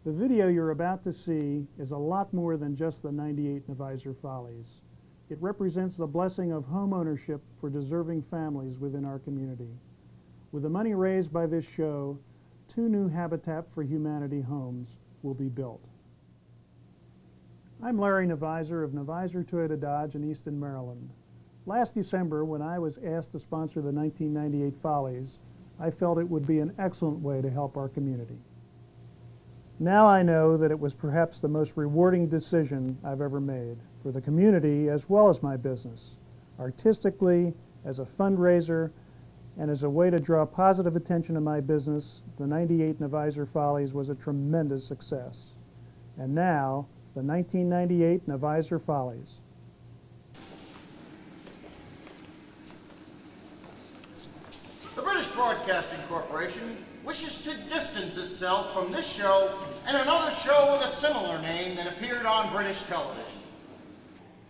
The video you're about to see is a lot more than just the 98 Advisor Follies. It represents the blessing of home ownership for deserving families within our community. With the money raised by this show, 2 new Habitat for Humanity homes will be built. I'm Larry Advisor of Advisor Toyota Dodge in Easton, Maryland. Last December, when I was asked to sponsor the 1998 Follies, I felt it would be an excellent way to help our community. Now I know that it was perhaps the most rewarding decision I've ever made for the community as well as my business, artistically, as a fundraiser, and as a way to draw positive attention to my business. The 98 Advisor Follies was a tremendous success. And now, the 1998 Advisor Follies. The British Broadcasting Corporation wishes to distance itself from this show and another show with a similar name that appeared on British television.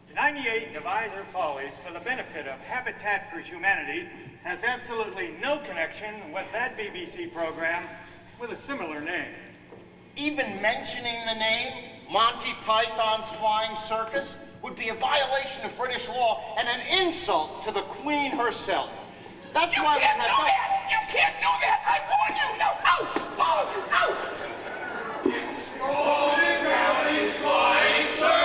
The 98 Advisor Follies, for the benefit of Habitat for Humanity, has absolutely no connection with that BBC program with a similar name. Even mentioning the name Monty Python's Flying Circus would be a violation of British law and an insult to the Queen herself. That's why we have You can't do that! I warn you! No! Out! Out! It's Golden County's Flying Circus!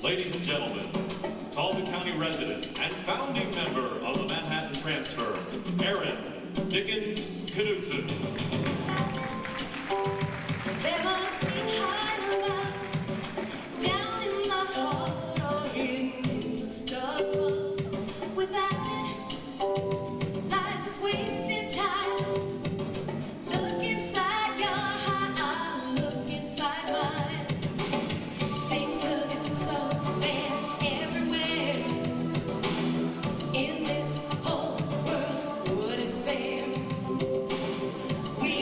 Ladies and gentlemen, Talbot County resident and founding member of the Manhattan Transfer, Aaron Dickens Knudsen. There must be high love down in the heart or in the struggle. Without it, life is wasted time. Look inside your heart, look inside mine. Things look so bad everywhere. In this whole world, what is fair? We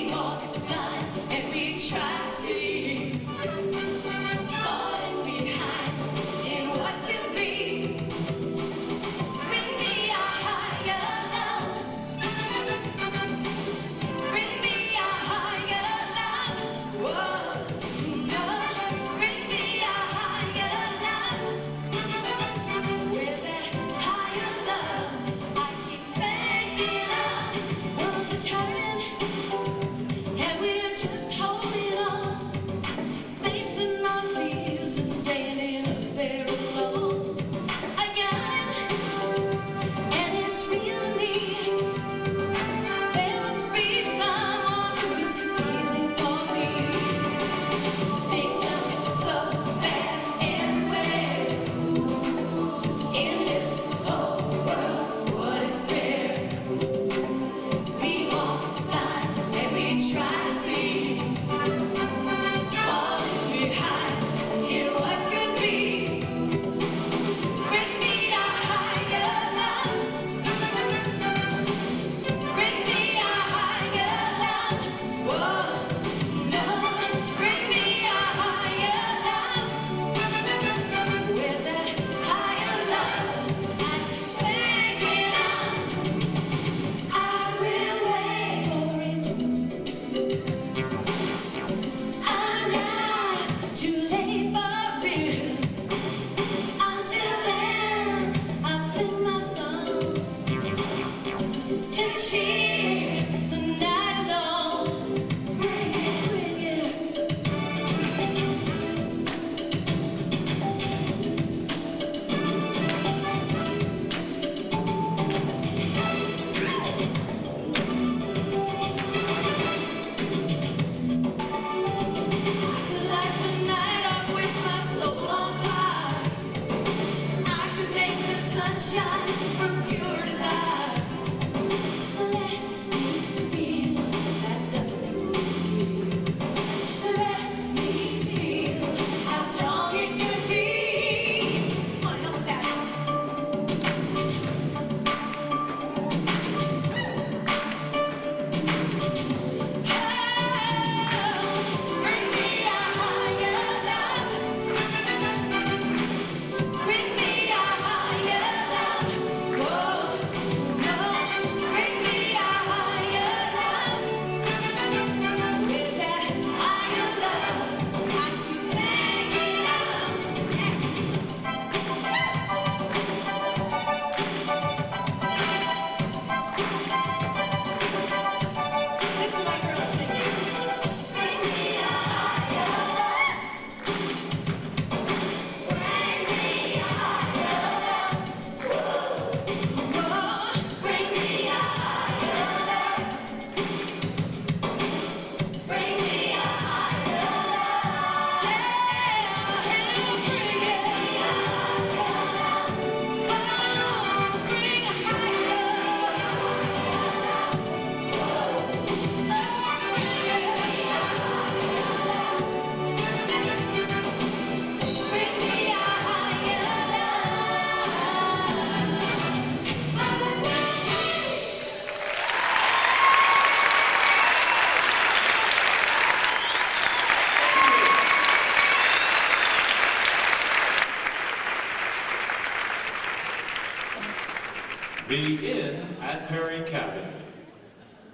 The Inn at Perry Cabin.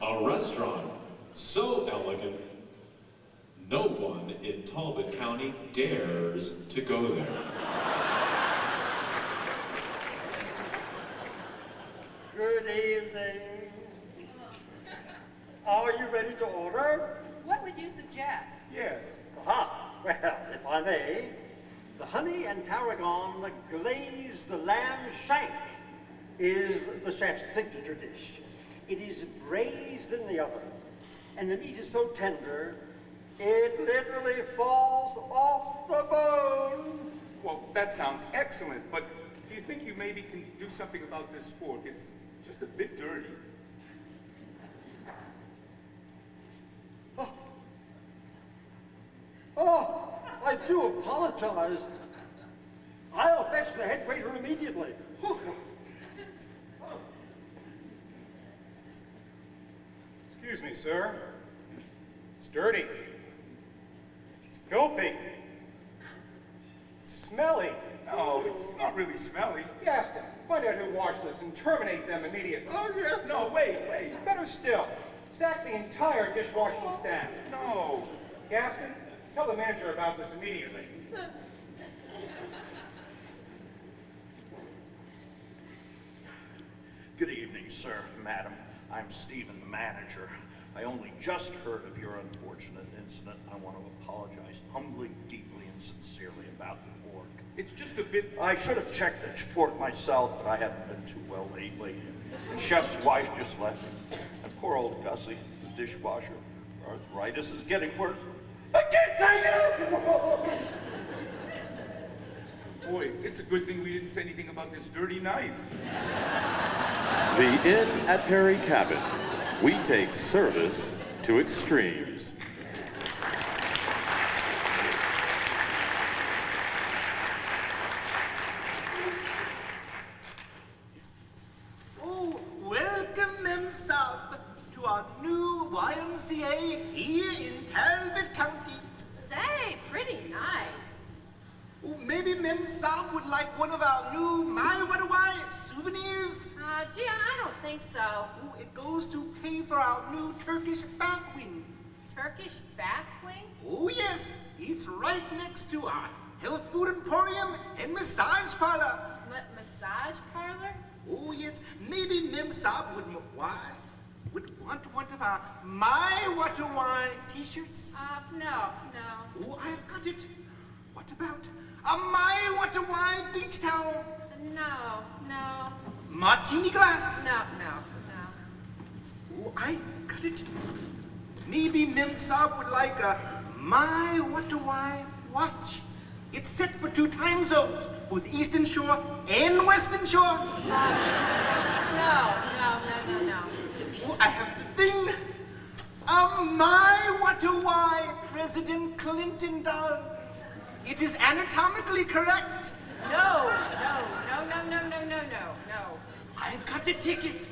A restaurant so elegant, no one in Talbot County dares to go there. Good evening. Are you ready to order? What would you suggest? Yes. Aha, well, if I may, the honey and tarragon glazed lamb shank is the chef's signature dish. It is braised in the oven, and the meat is so tender, it literally falls off the bone. Well, that sounds excellent, but do you think you maybe can do something about this fork? It's just a bit dirty. Oh, I do apologize. I'll fetch the head waiter immediately. Whew. Excuse me, sir. It's dirty. It's filthy. It's smelly. No, it's not really smelly. Gaston, find out who washed this and terminate them immediately. Oh, yes. No, wait. Better still. Sack the entire dishwashing staff. No. Gaston, tell the manager about this immediately. Good evening, sir, madam. I'm Stephen, the manager. I only just heard of your unfortunate incident. I want to apologize humbly, deeply, and sincerely about the fork. It's just a bit... I should have checked the fork myself, but I haven't been too well lately. The chef's wife just left me. And poor old Gussie, the dishwasher, arthritis is getting worse. I can't take it! Boy, it's a good thing we didn't say anything about this dirty knife. The Inn at Perry Cabin. We take service to extremes. Oh, welcome, Mem Sub, to our new YMCA here in Talbot County. Say, pretty nice. Oh, maybe Mem Sub would like one of our new My What a Why souvenirs. Gee, I don't think so. Oh, it goes to pay for our new Turkish bath wing. Turkish bath wing? Oh, yes, it's right next to our health food emporium and massage parlor. Massage parlor? Oh, yes, maybe Mem Sab would want one of our My What a Why t-shirts. No. Oh, I've got it. What about a My What a Why beach towel? No. Martini glass? No. Oh, I got it. Maybe Mem Sab would like a My What a Why watch. It's set for 2 time zones, both Eastern Shore and Western Shore. No. Oh, I have the thing. A My What a Why President Clinton doll. It is anatomically correct. No. I've got the ticket.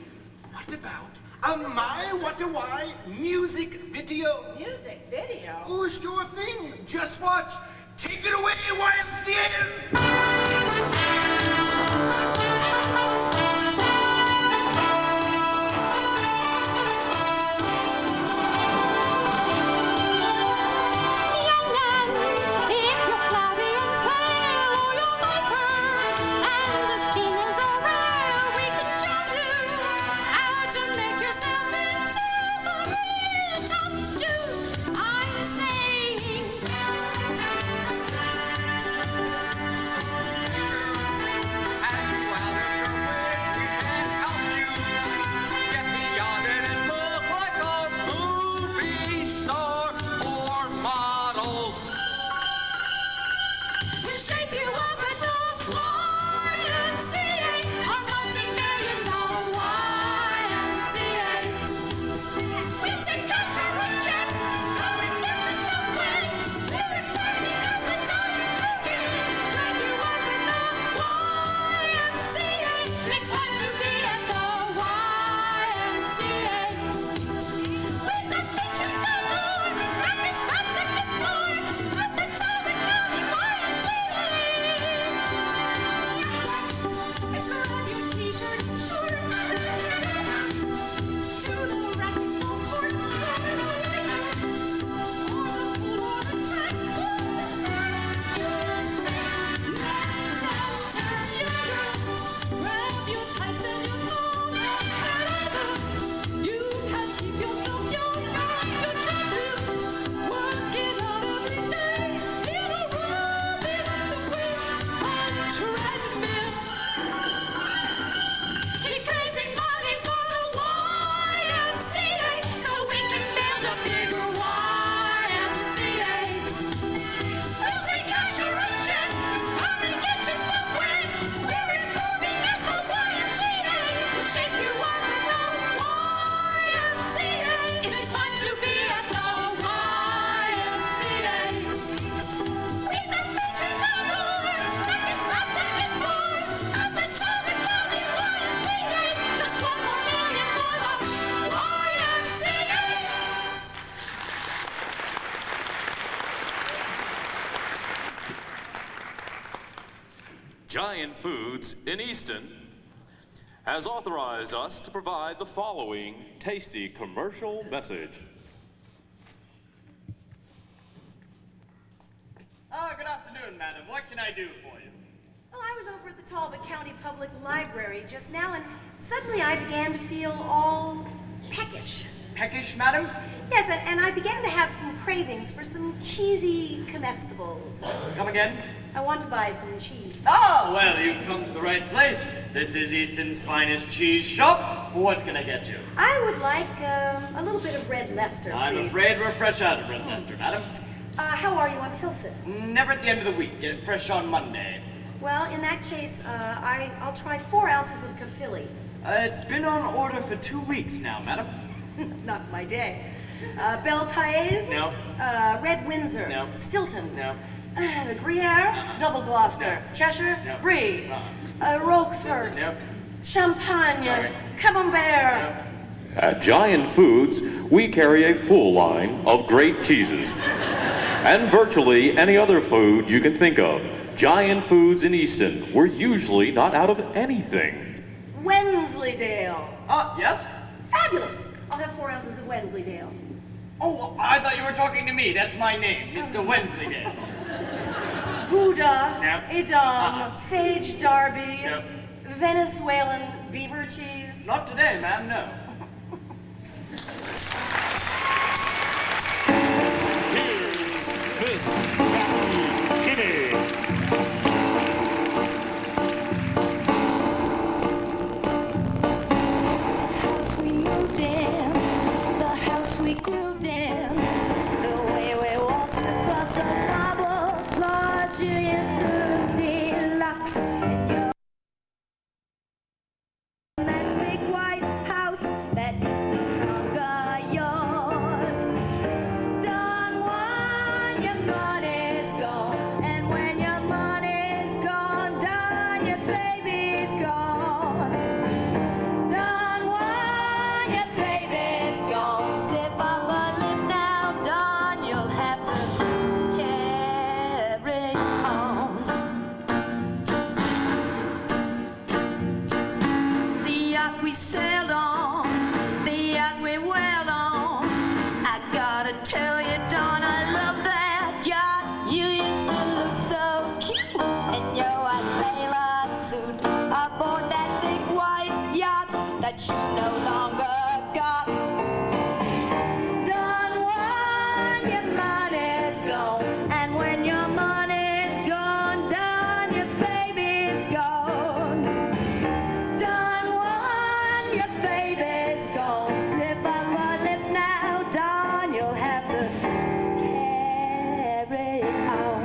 What about a My What a Why music video? Music video? Oh, sure thing. Just watch. Take it away, YMCA's! YMCA, our multi-million-dollar YMCA. Giant Foods in Easton has authorized us to provide the following tasty commercial message. Good afternoon, madam. What can I do for you? Well, I was over at the Talbot County Public Library just now, and suddenly I began to feel all peckish. Peckish, madam? Yes, and I began to have some cravings for some cheesy comestibles. Come again? I want to buy some cheese. Ah, well, you've come to the right place. This is Easton's finest cheese shop. What can I get you? I would like a little bit of red Leicester, I'm please. afraid we're fresh out of Red Leicester, madam. How are you on Tilsit? Never at the end of the week. Get it fresh on Monday. Well, in that case, I'll try 4 ounces of Caerphilly. It's been on order for 2 weeks now, madam. Not my day. Belle Paese? No. Red Windsor? No. Stilton? No. Gruyere? Double Gloucester? No. Cheshire? No. Brie? Roquefort? No. Champagne? Sorry. Camembert? At Giant Foods, we carry a full line of great cheeses and virtually any other food you can think of. Giant Foods in Easton, we're usually not out of anything. Wensleydale? Yes? Fabulous! I'll have 4 ounces of Wensleydale. Oh, I thought you were talking to me. That's my name, Mr. Wensleydale. Gouda? No. Edam? Sage Derby? No. Venezuelan beaver cheese? Not today, ma'am, no. Here's Miss Jackie Kinney. House we moved in, the house we grooved in, the way we waltzed across those marble floors, Julius Deluxe, and that big white house that is no longer yours. Don Juan, your money's gone, and when your money's gone, Don, your baby's gone. Don Juan, your baby's gone. Stiff upper lip now, Don, you'll have to carry on. The yacht we sailed on, the yacht we wailed on. I gotta tell you, Don, I love that yacht. You used to look so cute in your white sailor suit aboard that big white yacht that you no longer got. Don Juan, your money's gone, and when your money's gone, Don, your baby's gone. Don Juan, your baby's gone. Stiff upper lip now, Don, you'll have to carry on.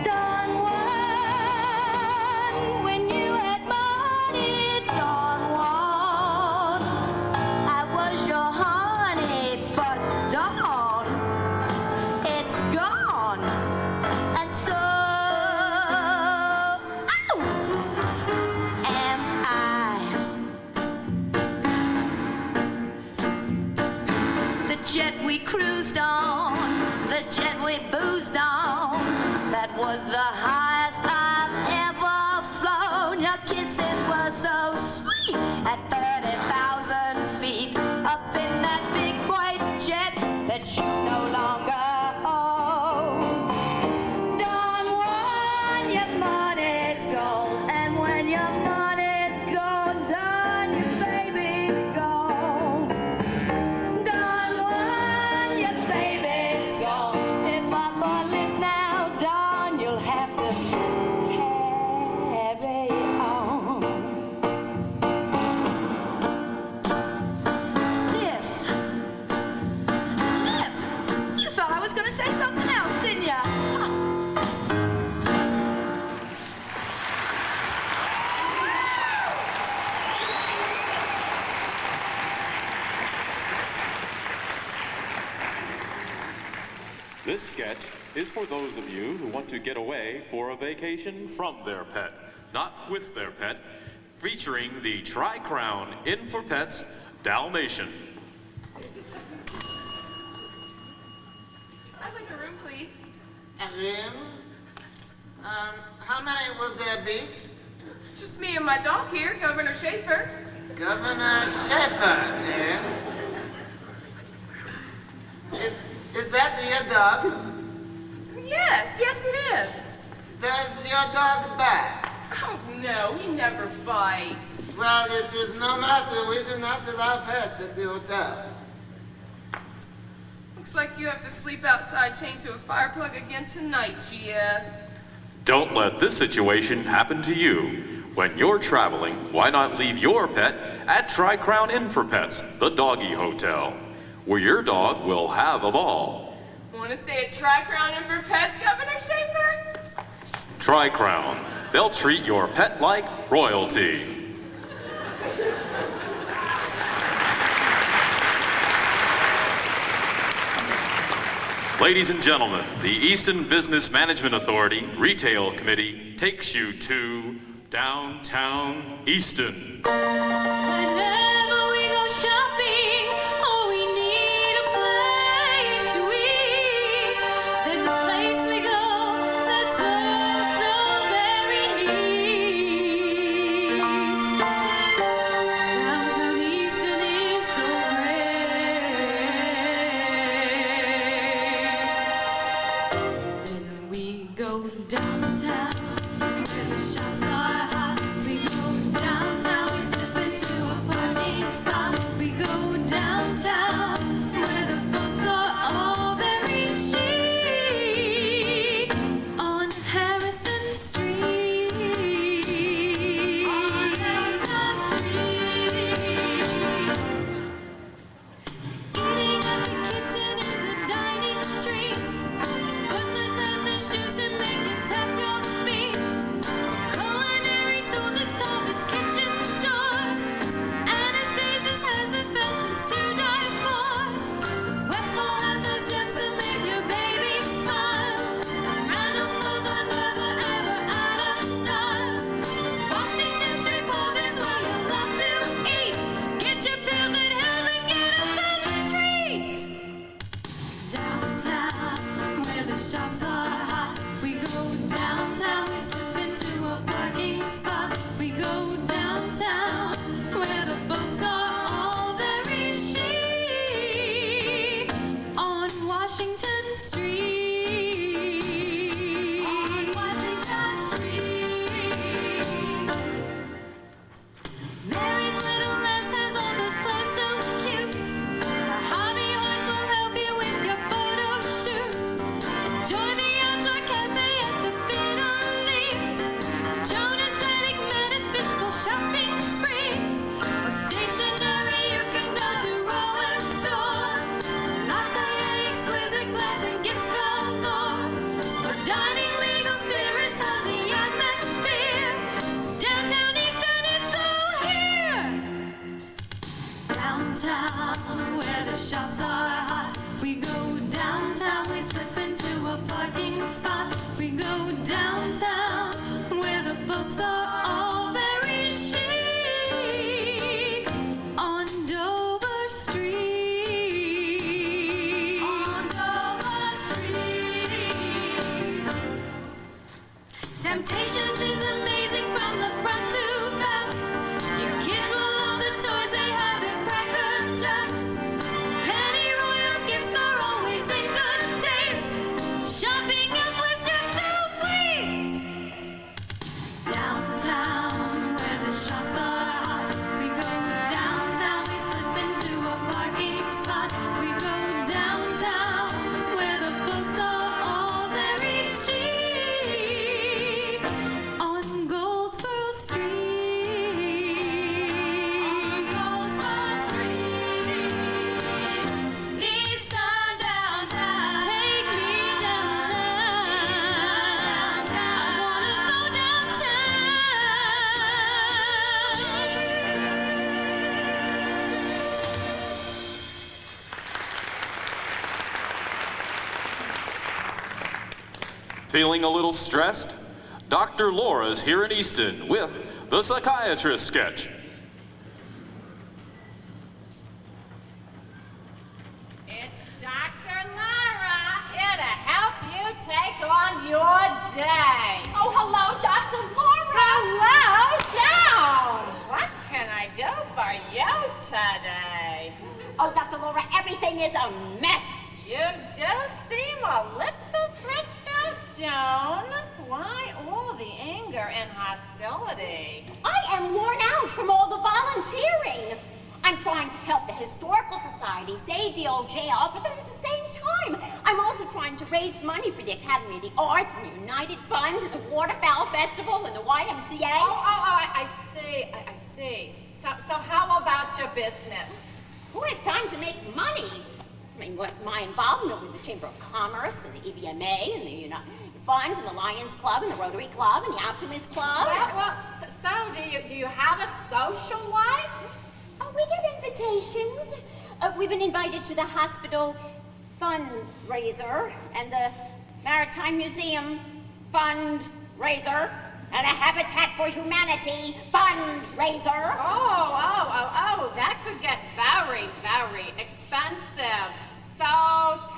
Don Juan, when you had money, Don Juan, I was your honey, but Don, it's gone. And so, am I. The jet we cruised on, the jet we boozed on, that was the highest I've ever flown. Your kisses were so sweet at 30,000 feet, up in that big white jet that you no longer own. Don Juan, your money's gone, and when your money's gone, Don, your baby's gone. Don Juan, your baby's gone. Stiff upper lip now, Don, you'll have to carry on. Stiff lip. You thought I was gonna say something else, didn't ya? This sketch is for those of you who want to get away for a vacation from their pet, not with their pet, featuring the Tri-Crown In for Pets Dalmatian. I'd like a room, please. Erin? How many will there be? Just me and my dog here, Governor Schaefer. Governor Schaefer, eh? Is that your dog? Yes, it is. Does your dog bite? Oh, no, he never bites. Well, it is no matter. We do not allow pets at the hotel. Looks like you have to sleep outside chained to a fire plug again tonight, GS. Don't let this situation happen to you. When you're traveling, why not leave your pet at Tri-Crown Inn for Pets, the doggy hotel, where your dog will have a ball. Want to stay at Tri-Crown Inn for Pets, Governor Schaefer? Tri-Crown. They'll treat your pet like royalty. Ladies and gentlemen, the Easton Business Management Authority Retail Committee takes you to downtown Easton. Whenever we go shopping, oh, we need a place to eat. There's a place we go that's oh so very neat. Downtown Easton is so great. When we go downtown, where the shops are hot, we go downtown, we slip into a parking spot. We go downtown, where the folks are all very chic, on Harrison Street. On Harrison Street. Eating at the kitchen is a dining treat. Footloose has the shoes to make you tap your feet. Culinary tools at Talbot's kitchen store. Anastasia's has the fashions to die for. Westfall has those gems to make your baby smile. And Randall's clothes are never ever out of style. Washington Street Pub is where you love to eat. Get your pills and hills and get a family treat. Downtown, where the shops are hot, we go downtown, we slip into a parking spot. We go downtown, where the folks are all very chic, on Washington Street. On Washington Street. Mary's Little Lambs has all those clothes so cute. The hobby horse will help you with your photo shoot. Enjoy the outdoor cafe at the Fiddle Leaf. Jonas Attic Metaphysical shopping spree. For stationery you can go to Rowan Store. Latte, exquisite glass and gifts galore. For dining, legal spirits has the atmosphere. Downtown Easton, it's all here. Downtown, where the shops are hot, we go downtown, we slip into a parking spot. We go downtown, where the folks are all very chic, on Dover Street. On Dover Street. Temptations is amazing from the front to back. Your kids will love the toys they have at Cracker Jacks. Penny Royals gifts are always in good taste. Shopping elsewhere's just a waste. Downtown, where the shops are hot, we go downtown, we slip into a parking spot. We go downtown, where the folks are all very chic, on Goldsboro Street. On Goldsboro Street. Easton downtown. Take me downtown. I wanna go downtown. Feeling a little stressed? Dr. Laura's here in Easton with the Psychiatrist sketch. It's Dr. Laura here to help you take off Oh, Dr. Laura, everything is a mess. You do seem a little stressed out, Joan. Why all the anger and hostility? I am worn out from all the volunteering. I'm trying to help the Historical Society save the old jail, but then at the same time, I'm also trying to raise money for the Academy of the Arts and the United Fund, the Waterfowl Festival, and the YMCA. I see. So how about your business? Who has time to make money? I mean, what's my involvement with the Chamber of Commerce and the EBMA and the United Fund and the Lions Club and the Rotary Club and the Optimist Club? So do you have a social life? Oh, we get invitations. We've been invited to the hospital fundraiser and the Maritime Museum fundraiser and a Habitat for Humanity fundraiser. Oh, that could get very, very expensive. So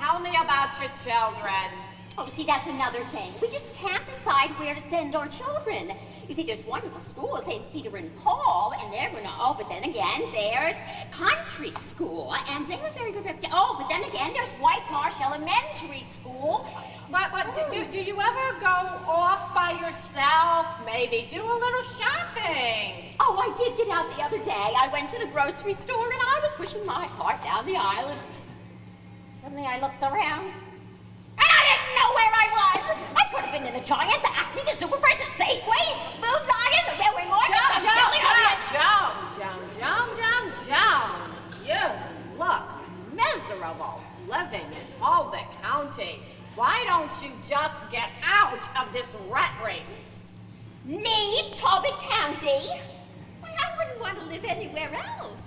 tell me about your children. Oh, see, that's another thing. We just can't decide where to send our children. You see, there's wonderful schools, Saints Peter and Paul, and they're going to, but then again, there's country school, and they have a very good reputation. Oh, but then again, there's White Marsh Elementary School. But do you ever go off by yourself? Maybe do a little shopping? Oh, I did get out the other day. I went to the grocery store, and I was pushing my cart down the aisle, and suddenly I looked around. And I didn't know where I was! I could have been in the Giant, the Acme, the Super Fresh, the Safeway, the Food Lion, the Railway Market, Joan, you look miserable living in Talbot County. Why don't you just get out of this rat race? Leave Talbot County? Why, I wouldn't want to live anywhere else.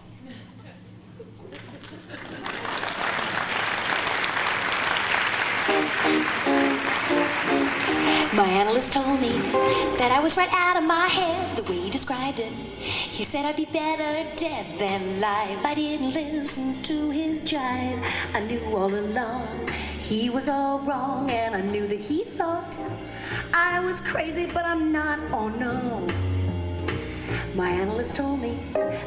My analyst told me that I was right out of my head, the way he described it. He said I'd be better dead than alive. I didn't listen to his jive. I knew all along he was all wrong, and I knew that he thought I was crazy, but I'm not, oh no. My analyst told me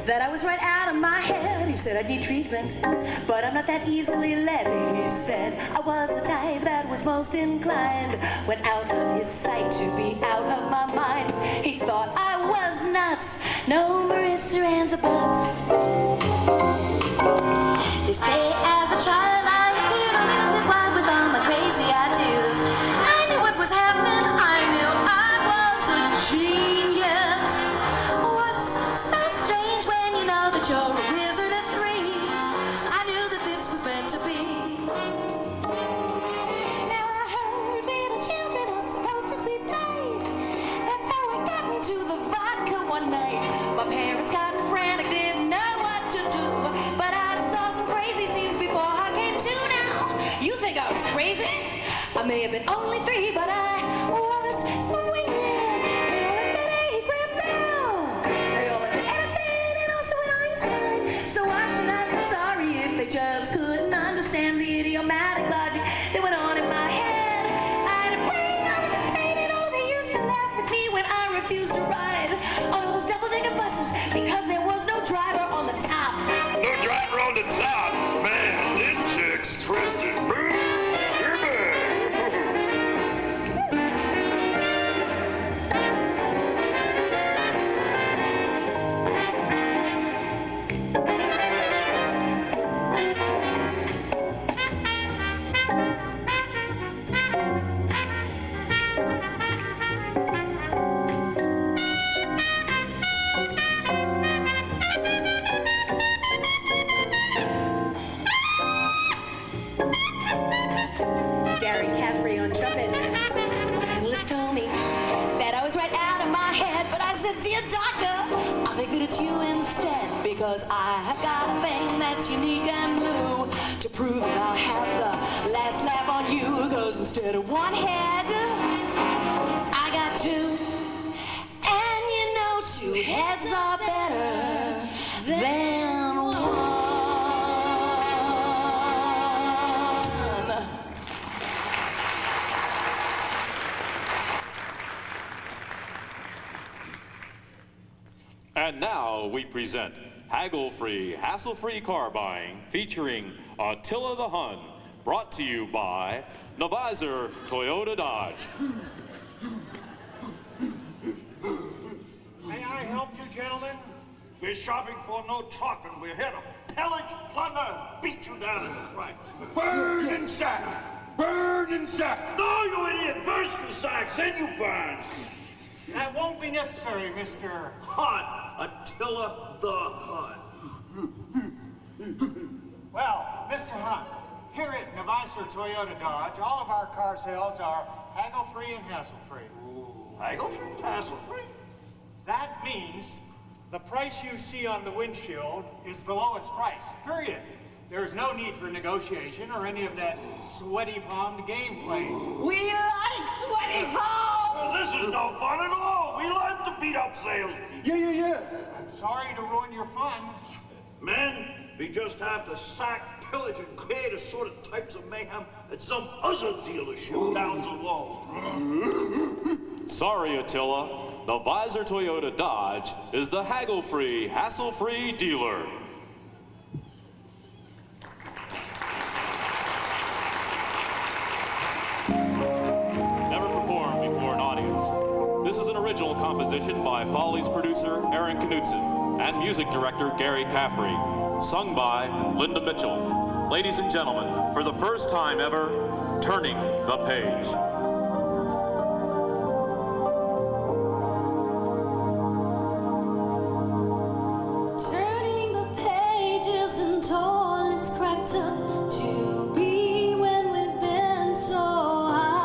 that I was right out of my head. He said I'd need treatment, but I'm not that easily led. He said I was the type that was most inclined, when out of his sight, to be out of my mind. He thought I was nuts, no more ifs or ands or buts. They say as a child I appeared a little bit wild with all my crazy ideas. I knew what was happening, I knew I was a genius. What's so strange when you know that you're a wizard at 3? I knew that this was meant to be. Now I heard little children are supposed to sleep tight. That's how I got into the vodka one night. My parents got frantic, didn't know what to do, but I saw some crazy scenes before I came to now. You think I was crazy? I may have been only 3, but I was swinging. So why should I be sorry if they just couldn't understand the idiomatic logic that went on in my head? I had a brain, I was insane, and oh, they used to laugh at me when I refused to ride on those double-decker buses because there was no driver on the top. No driver on the top? Man, this chick's twisted. Dear doctor, I think that it's you instead, because I have got a thing that's unique and new to prove that I have the last laugh on you, because instead of one head, I got 2. And you know 2 heads are better than 1. And now we present Haggle-Free, Hassle-Free Car Buying featuring Attila the Hun, brought to you by Navisor Toyota Dodge. May I help you, gentlemen? We're shopping for no truck, and we're here to pillage, plunder, beat you down in the price. Burn and sack! Burn and sack! No, you idiot! First you sack, then you burn! That won't be necessary, Mr. Hun, Attila the Hun. Well, Mr. Hunt, here at Navisor Toyota Dodge, all of our car sales are haggle-free and hassle-free. Haggle-free, hassle-free? That means the price you see on the windshield is the lowest price, period. There is no need for negotiation or any of that sweaty-palmed gameplay. We like sweaty palms! Well, this is no fun at all. We like to beat up sales. Yeah. I'm sorry to ruin your fun. Men, we just have to sack, pillage, and create a sort of types of mayhem at some other dealership down the road. Sorry, Attila. Navisor Toyota Dodge is the haggle-free, hassle-free dealer. Never performed before an audience. This is an original composition by Follie's producer, Aaron Knudsen, and music director, Gary Caffrey, sung by Linda Mitchell. Ladies and gentlemen, for the first time ever, Turning the Page. Turning the pages and all it's cracked up to be when we've been so high.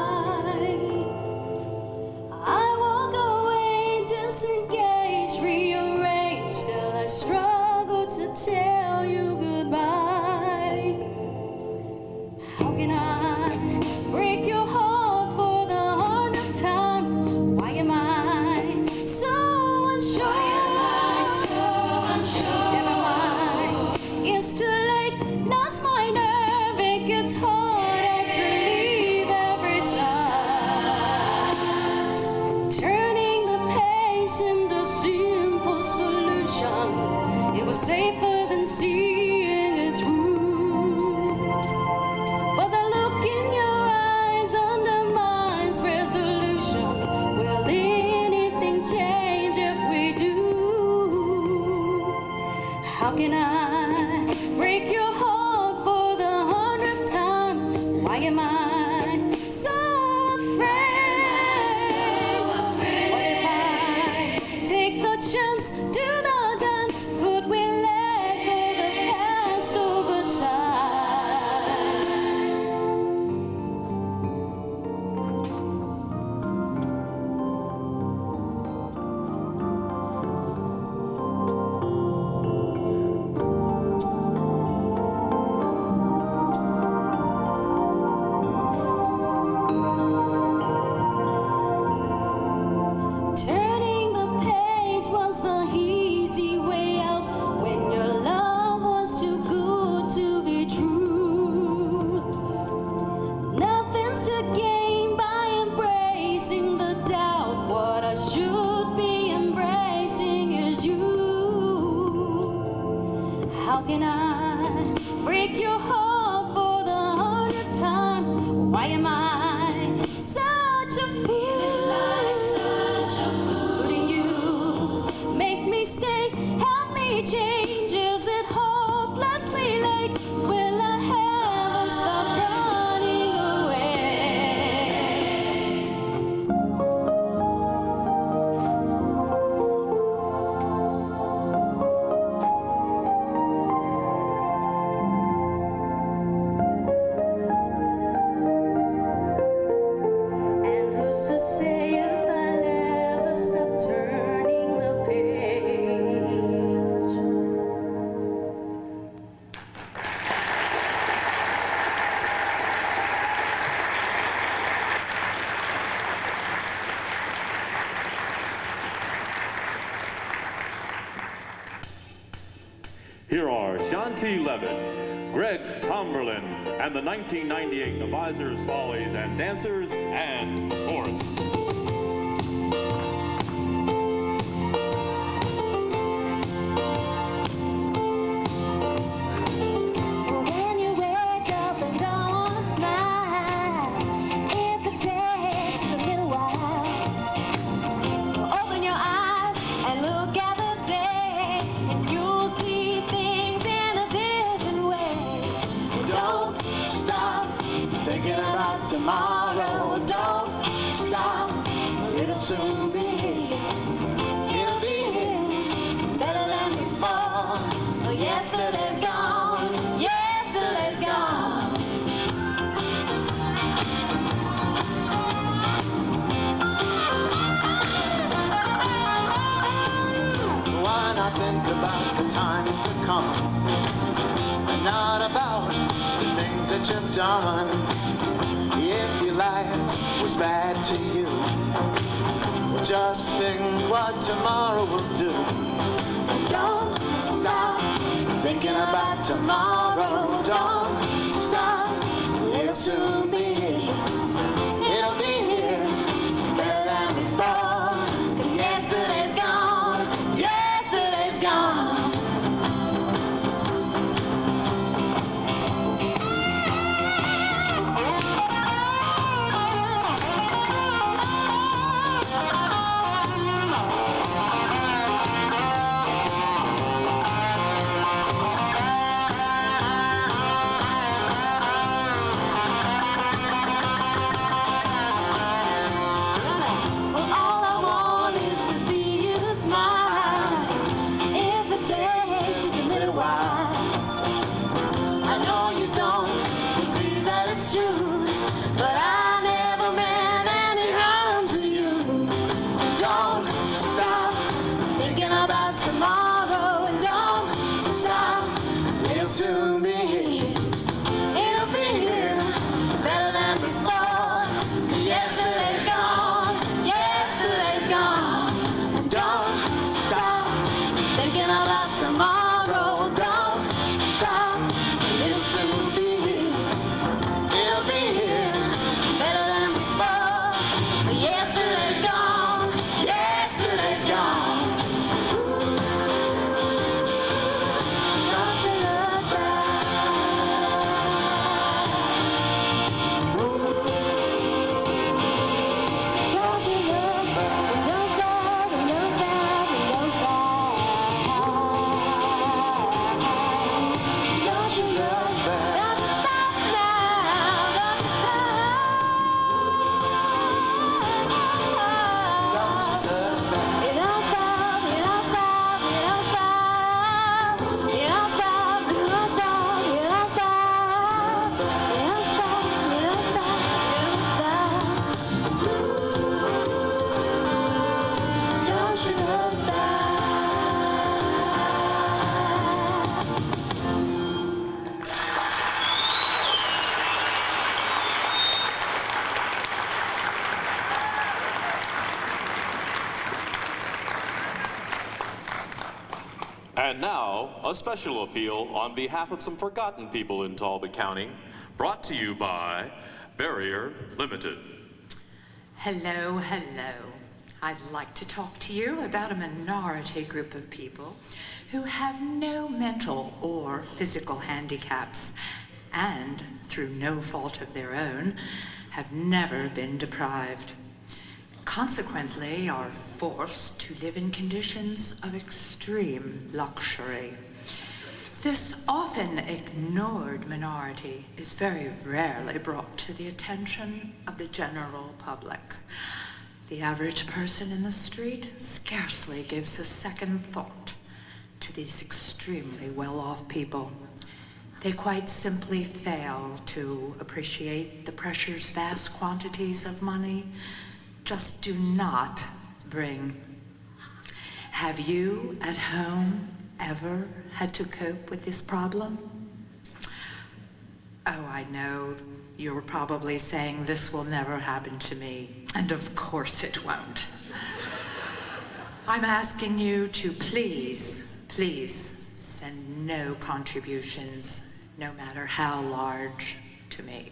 I walk away, disengage, rearrange, till I struggle to tell you goodbye. How can I break your heart for the 100th time? Why am I so unsure? Never mind, it's too late, lost my nerve, it gets harder to leave every time. Turning the page seemed a simple solution, it was safer than seeing it through. But the look in your eyes undermines resolution. Will anything change if we do? How can I break your heart for the 100th time? Why am I so afraid? What if I take the chance, do the dance? Could we let go the past over time? Turning the page was the easy way out when your love was too good to be true. Nothing's to gain by embracing the doubt. What I should be embracing is you. How can I break your heart for the 100th time? Why am I such a fool? Couldn't you make me stay? Help me change. Is it hopelessly late? Will I ever stop running away? And who's to say if I'll ever stop turning the page? Here are Shanti Levitt, Greg Tomberlin, and the 1998 Navisors, Follies, and Dancers, and Chorus. soon be here. It'll be here, better than before. Oh, yesterday's gone, yesterday's gone. Why not think about the times to come, and not about the things that you've done? If your life was bad to you, well, just think what tomorrow will do. Don't stop thinking about tomorrow. Don't stop, it'll soon be here. It'll be here, better than before. Yesterday's gone, yesterday's gone. Soon be here. It'll be here, better than before. Yesterday's gone, yesterday's gone. Don't stop thinking about tomorrow. Don't stop, it'll soon be here. It'll be here, better than before. Yesterday's gone, yesterday's gone. And now, a special appeal on behalf of some forgotten people in Talbot County, brought to you by Barrier Limited. Hello, hello. I'd like to talk to you about a minority group of people who have no mental or physical handicaps and, through no fault of their own, have never been deprived. Consequently, are forced to live in conditions of extreme luxury. This often ignored minority is very rarely brought to the attention of the general public. The average person in the street scarcely gives a second thought to these extremely well-off people. They quite simply fail to appreciate the pressures vast quantities of money just do not bring. Have you at home ever had to cope with this problem? Oh, I know you're probably saying this will never happen to me, and of course it won't. I'm asking you to please, please send no contributions, no matter how large, to me.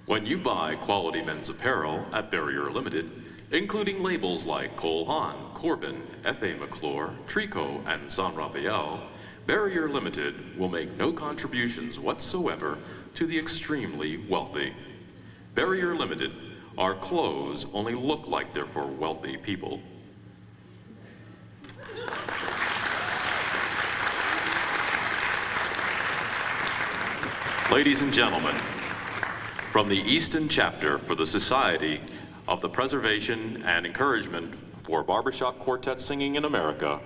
When you buy quality men's apparel at Barrier Limited, including labels like Cole Haan, Corbin, F.A. McClure, Trico, and San Rafael, Barrier Limited will make no contributions whatsoever to the extremely wealthy. Barrier Limited, our clothes only look like they're for wealthy people. Ladies and gentlemen, from the Easton chapter for the Society of the preservation and encouragement for barbershop quartet singing in America,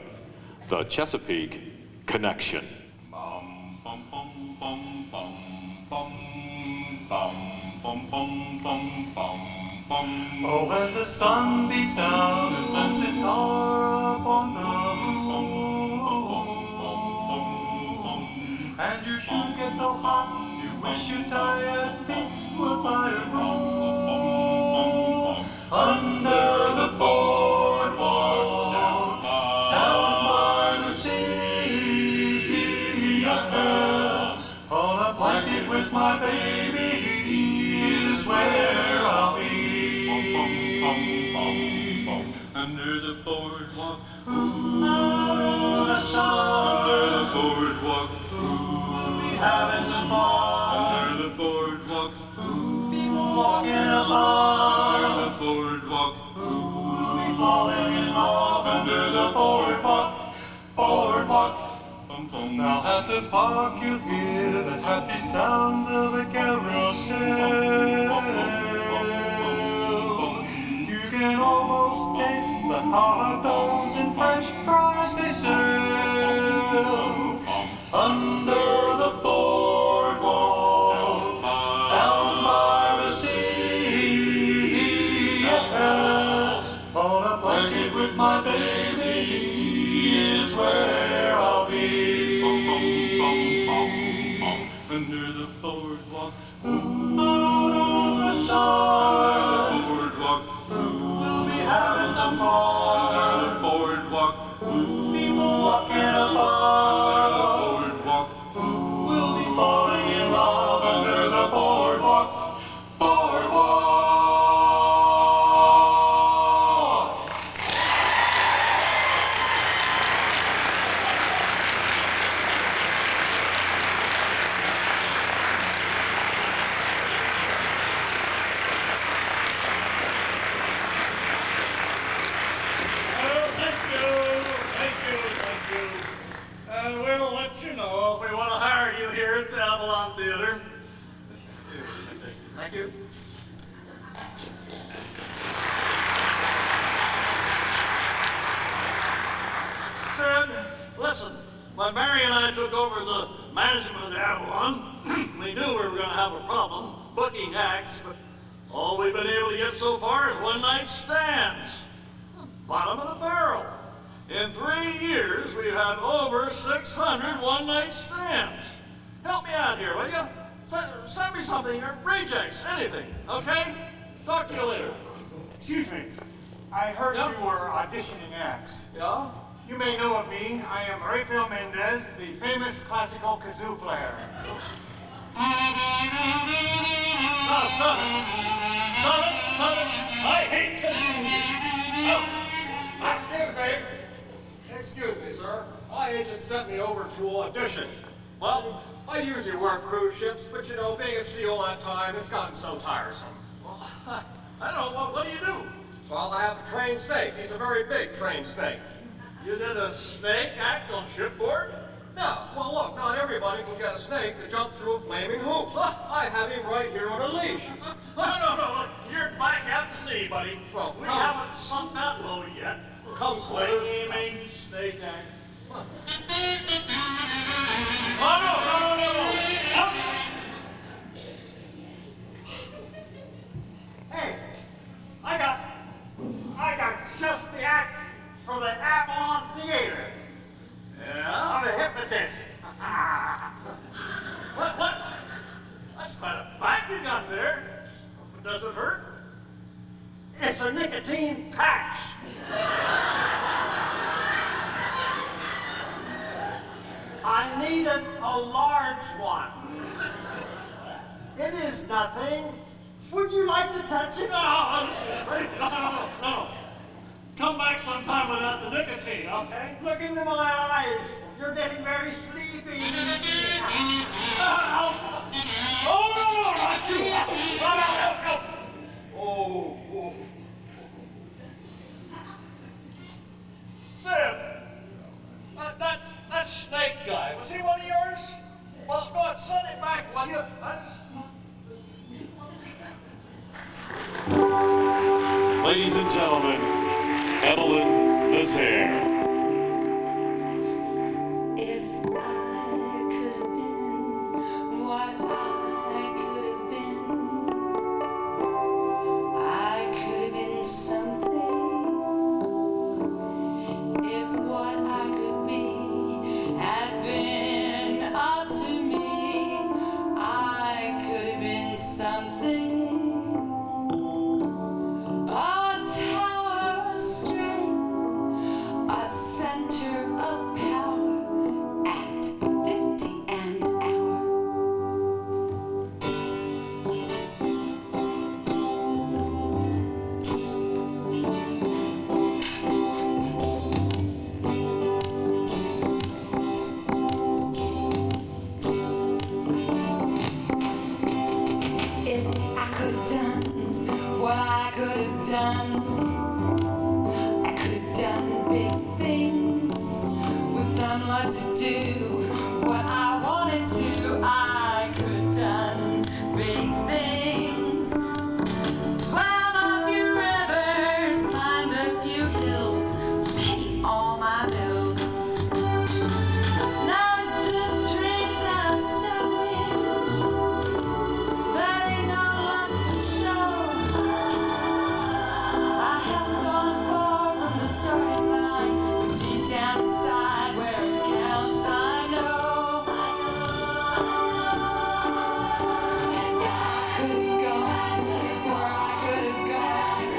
the Chesapeake Connection. Oh, when the sun beats down and lends its tar upon the roof, and your shoes get so hot, you wish your tired feet were fireproof. Under the boardwalk, down by the sea, on a blanket with my baby is where I'll be. Under the boardwalk, under the sun, under the boardwalk, we'll be having some fun. Under the boardwalk, people walking along. Under the boardwalk, we'll be falling in love. Under the boardwalk, boardwalk. Now at the park you'll hear the happy sounds of a carousel. You can almost taste the hot dogs and French fries they sell. Under the boardwalk, down by the sea, on a blanket with my baby is where I'll be. Under the boardwalk, under the sun, the boardwalk, we'll be having some fun. Under the boardwalk, people walking along. Under the boardwalk, we'll be falling in love. Under the boardwalk, boardwalk. We'll let you know if we want to hire you here at the Avalon Theater. Thank you. Sid, listen, when Mary and I took over the management of the Avalon, we knew we were going to have a problem booking acts, but all we've been able to get so far is one-night stands. Bottom of the barrel. In 3 years, we've had over 600 one-night stands. Help me out here, will you? Send me something, or rejects, anything, okay? Talk to you later. Excuse me. I heard you were auditioning acts. Yeah? You may know of me. I am Rafael Mendez, the famous classical kazoo player. No, stop it. Stop it, stop it. I hate kazoo. Oh, excuse me, sir. My agent sent me over to audition. Well, I usually work cruise ships, but you know, being at sea all that time, it's gotten so tiresome. Well, I don't know. What do you do? Well, I have a trained snake. He's a very big trained snake. You did a snake act on shipboard? No. Well, look, not everybody can get a snake to jump through a flaming hoop. I have him right here on a leash. No. You're back out to sea, buddy. Well, we haven't sunk that low yet. Come, flaming snake act. No. Hey, I got just the act for the Avalon Theater. Yeah? I'm a hypnotist. What? That's quite a back you got there. Does it hurt? It's a nicotine patch. I needed a large one. It is nothing. Would you like to touch it? No, this is great. No. Come back sometime without the nicotine, okay? Look into my eyes. You're getting very sleepy. No, not you. No. Oh. Sam, that snake guy, was he one of yours? Well, go ahead, send it back, will you? Ladies and gentlemen, Evelyn Nazaire. If I could have been what I could have been, I could have been something. If what I could be had been up to me, I could have been something. A tower of strength, a center of power at 50 an hour. If I could have done what I could have done, I could have done big things with some luck to do what I wanted to. I could have done big things, swam a few rivers, climbed a few hills, paid all my bills. Now it's just dreams that I'm stuck with. There ain't no love to show. I have gone far from the starting line, but deep down inside where it counts, I know. I could have gone where I could have gone.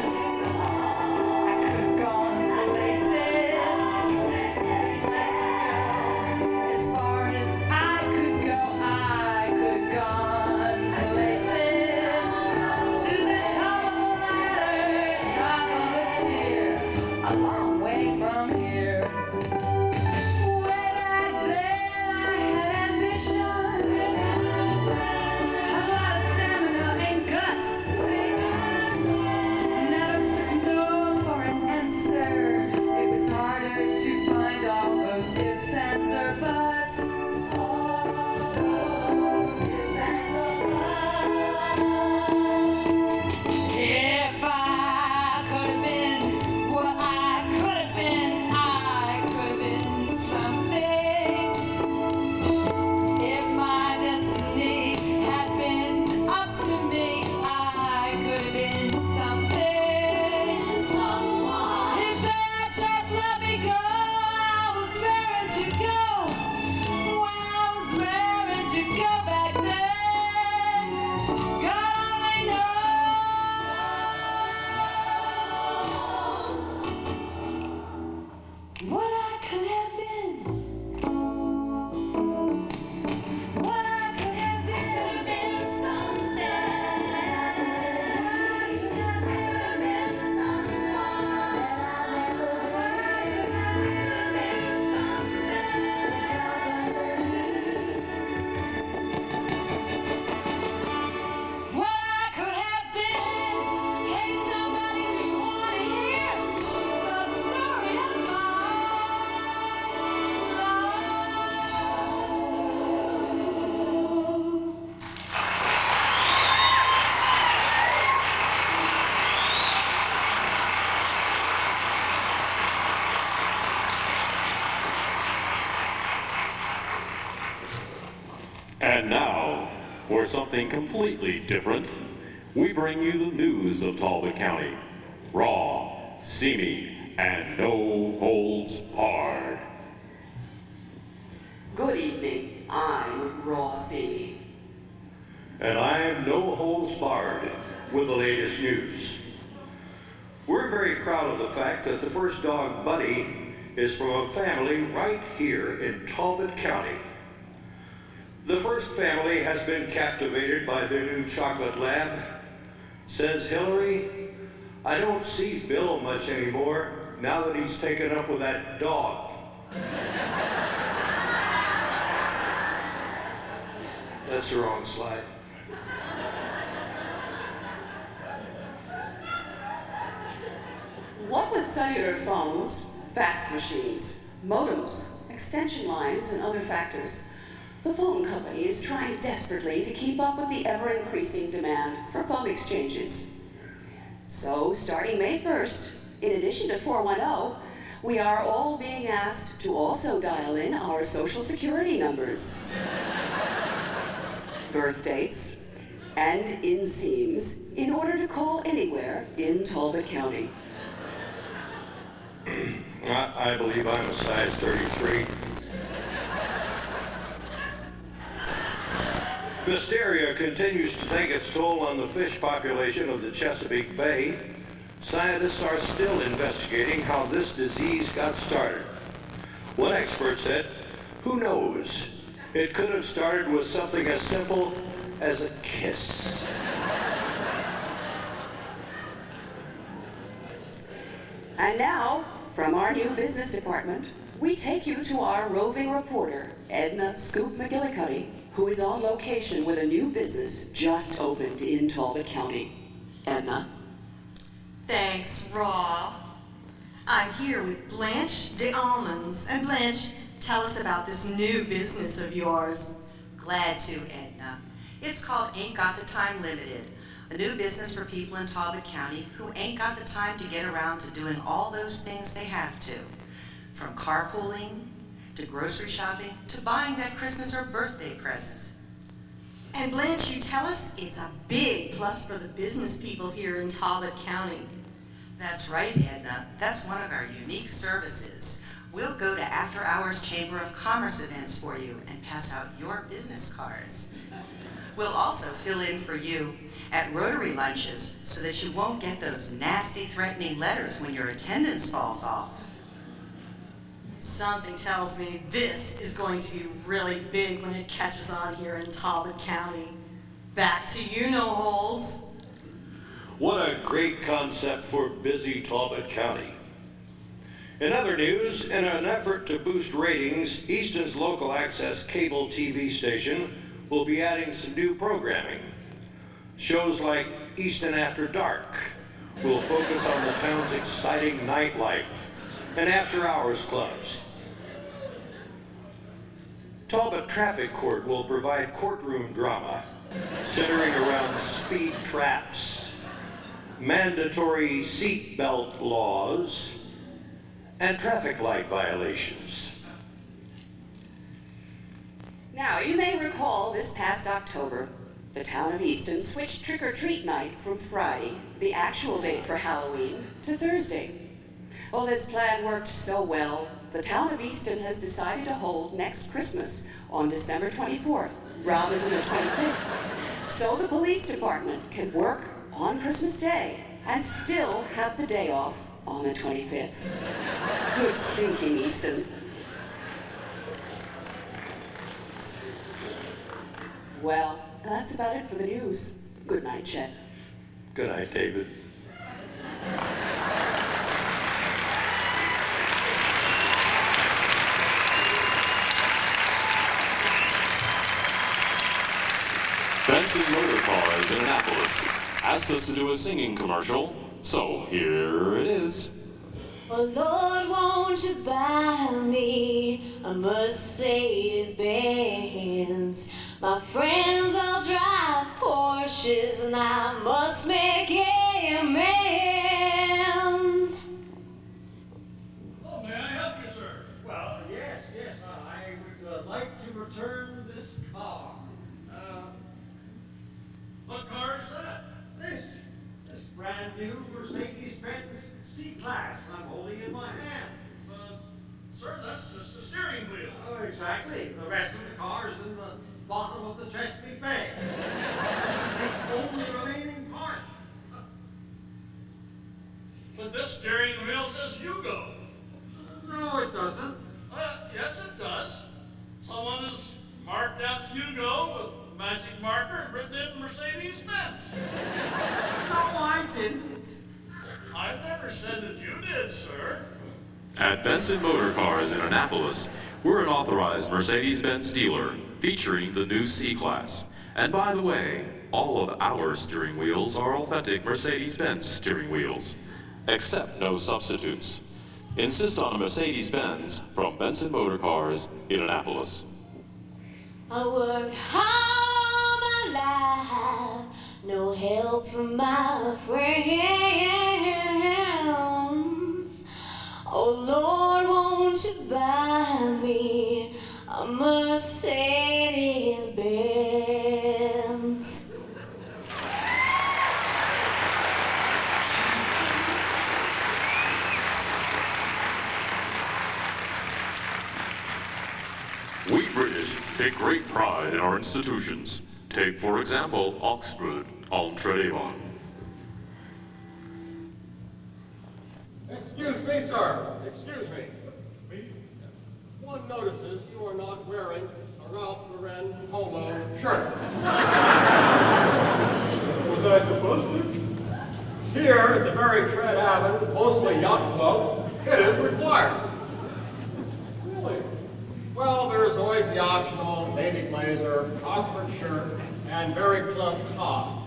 I could have gone places. As far as I could go, I could have gone places. To the top of the ladder, top of the tier, a long way from here. Way back then, I had ambition, a lot of stamina and guts. Never took no for an answer. It was harder to find all those ifs, ands, or buts. All those ifs, ands, or buts. If I could have been what I could have been, I could have been something. If my destiny had been up to me, I could have been something. Someone. If they'd just let me go, I was raring to go. I was raring to go back then. God only knows what I could have been. What I could have been someday. What I could have been someone that I never What I could have been. Hey, somebody, do you want to hear the story of my And now, for something completely different, we bring you the news of Talbot County. Raw, seamy, and no holds barred. Good evening. I'm Rossi. And I'm No Holds Barred with the latest news. We're very proud of the fact that the first dog, Buddy, is from a family right here in Talbot County. The first family has been captivated by their new chocolate lab. Says Hillary, I don't see Bill much anymore now that he's taken up with that dog. That's the wrong slide. What with cellular phones, fax machines, modems, extension lines, and other factors, the phone company is trying desperately to keep up with the ever-increasing demand for phone exchanges. So, starting May 1st, in addition to 410, we are all being asked to also dial in our Social Security numbers, birth dates, and inseams in order to call anywhere in Talbot County. I believe I'm a size 33. Hysteria continues to take its toll on the fish population of the Chesapeake Bay. Scientists are still investigating how this disease got started. One expert said, "Who knows? It could have started with something as simple as a kiss." And now, from our new business department, we take you to our roving reporter, Edna Scoop McGillicuddy, who is on location with a new business just opened in Talbot County. Edna? Thanks, Raw. I'm here with Blanche de Almonds. And Blanche, tell us about this new business of yours. Glad to, Edna. It's called Ain't Got the Time Limited, a new business for people in Talbot County who ain't got the time to get around to doing all those things they have to. From carpooling, to grocery shopping, to buying that Christmas or birthday present. And Blanche, you tell us it's a big plus for the business people here in Talbot County. That's right, Edna. That's one of our unique services. We'll go to after-hours Chamber of Commerce events for you and pass out your business cards. We'll also fill in for you at Rotary lunches so that you won't get those nasty, threatening letters when your attendance falls off. Something tells me this is going to be really big when it catches on here in Talbot County. Back to you, No Holds. What a great concept for busy Talbot County. In other news, in an effort to boost ratings, Easton's local access cable TV station will be adding some new programming. Shows like Easton After Dark will focus on the town's exciting nightlife and after-hours clubs. Talbot Traffic Court will provide courtroom drama centering around speed traps, mandatory seatbelt laws, and traffic light violations. Now, you may recall this past October, the town of Easton switched trick-or-treat night from Friday, the actual date for Halloween, to Thursday. Well, this plan worked so well, the town of Easton has decided to hold next Christmas on December 24th, rather than the 25th. So the police department can work on Christmas Day and still have the day off on the 25th. Good thinking, Easton. Well, that's about it for the news. Good night, Chet. Good night, David. Benson Motor Cars in Annapolis asked us to do a singing commercial, so here it is. Oh Lord, won't you buy me a Mercedes-Benz? My friends all drive Porsches and I must make amends. Oh, may I help you, sir? Well, yes, I would like to return this car. What car is that? This brand new Mercedes-Benz C-Class I'm holding in my hand. Sir, that's just a steering wheel. Oh, exactly. The rest of the car is in the bottom of the Chesapeake Bay. This is the only remaining part. But this steering wheel says Yugo. No, it doesn't. Yes, it does. Someone has marked out Yugo with a magic marker and written in Mercedes-Benz. No, I didn't. I've never said that you did, sir. At Benson Motor Cars in Annapolis, we're an authorized Mercedes-Benz dealer featuring the new C-Class. And by the way, all of our steering wheels are authentic Mercedes-Benz steering wheels, except no substitutes. Insist on a Mercedes-Benz from Benson Motor Cars in Annapolis. I worked hard all my life no help from my friends. Oh Lord, won't you buy me a Mercedes Benz? We British take great pride in our institutions. Take, for example, Oxford on Trayvon. Excuse me, sir. Excuse me. One notices you are not wearing a Ralph Lauren polo shirt. Was I supposed to? Here at the very Tread Avenue, mostly yacht club, it is required. Really? Well, there's always the optional navy blazer, Oxford shirt, and very plump top.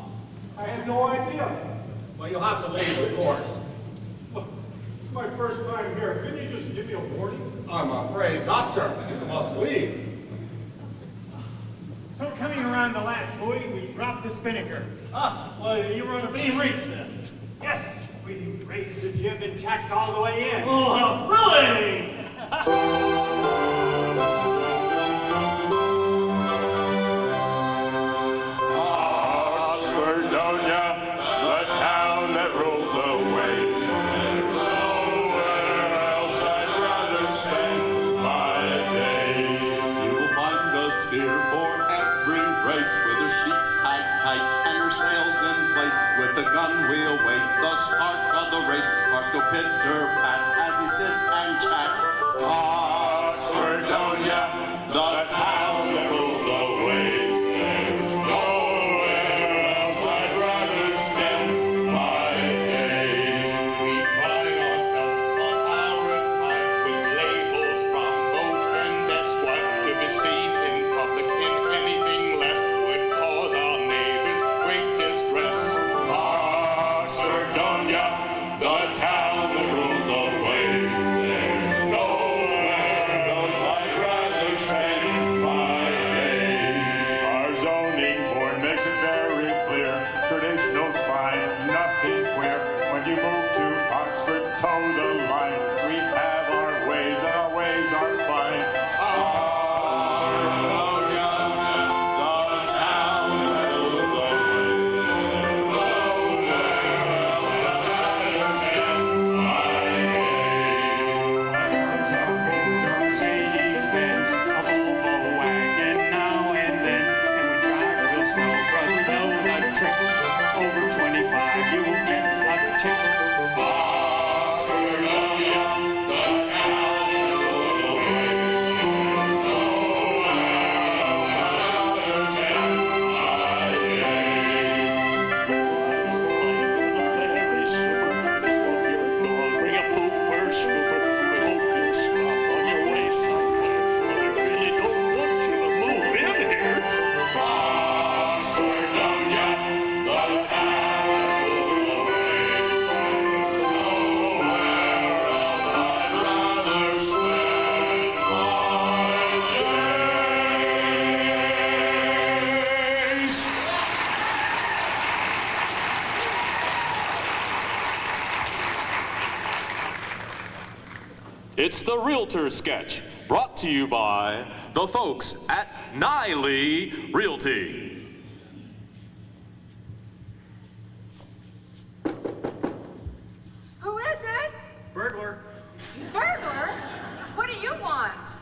I had no idea. Well, you'll have to leave, of course. It's my first time here. Couldn't you just give me a warning? I'm afraid not, sir. You must leave. So coming around the last buoy, we dropped the spinnaker. Ah, well, you were on a beam reach then. Yes, we raised the jib and tacked all the way in. Oh, how thrilling! Oxford, don't ya? The town that rules the waves. There's nowhere else I'd rather spend my days. You'll find us here for every race, with her sheets tied tight and her sails in place. With the gun we'll wait the start of the race. Hearts go pitter-pat as we sit and chat. Oxford, don't ya? The town that rules the waves. There's nowhere else I'd rather spend my days. We pride ourselves on our attire with labels from boat and esquire. To be seen in public in anything less would cause our neighbors great distress. Oxford, don't ya? The town that rules the waves. There's nowhere else I'd rather spend my days. Our zoning board makes it very clear. Traditional's fine, nothing queer. When you move to Oxford, toe the line. We have our ways, and our ways are fine. Oxford, don't ya? The town that rules the waves. There's nowhere else I'd rather spend my days. Mercedes-Benz, a Volvo wagon now and then, and we drive real slow 'cause we know the trick. Over 25, you will get a tip. Oxford, don't ya? The town that rules the waves. There's nowhere else I'd rather spend my days. Very super. If you walk your dog, bring a pooper scooper. We hope you'll stop on your way somewhere. But we really don't want you to move in here. Oxford, don't ya? The town that rules the waves. There's nowhere else I'd rather spend my days. It's the Realtor Sketch, brought to you by the folks at Niley Realty. Who is it? Burglar, Burglar? What do you want?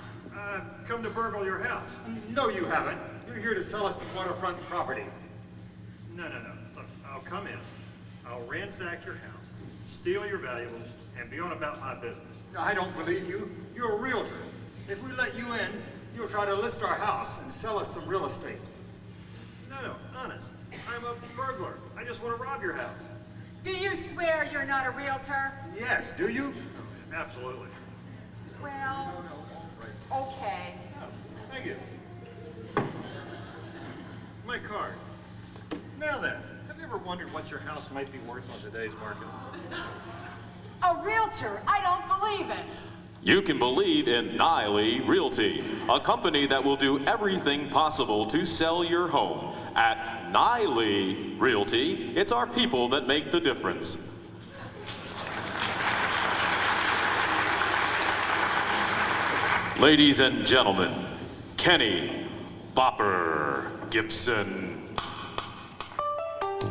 come to burgle your house. No, you haven't. You're here to sell us some waterfront property. No. Look, I'll come in. I'll ransack your house, steal your valuables, and be on about my business. I don't believe you. You're a realtor. If we let you in, you'll try to list our house and sell us some real estate. No, honest. I'm a burglar. I just want to rob your house. Do you swear you're not a realtor? Yes, do you? Absolutely. Well, okay. Thank you. My card. Now then, have you ever wondered what your house might be worth on today's market? A realtor? I don't believe it. You can believe in Niley Realty, a company that will do everything possible to sell your home. At Niley Realty, it's our people that make the difference. Ladies and gentlemen, Kenny Bopper Gibson.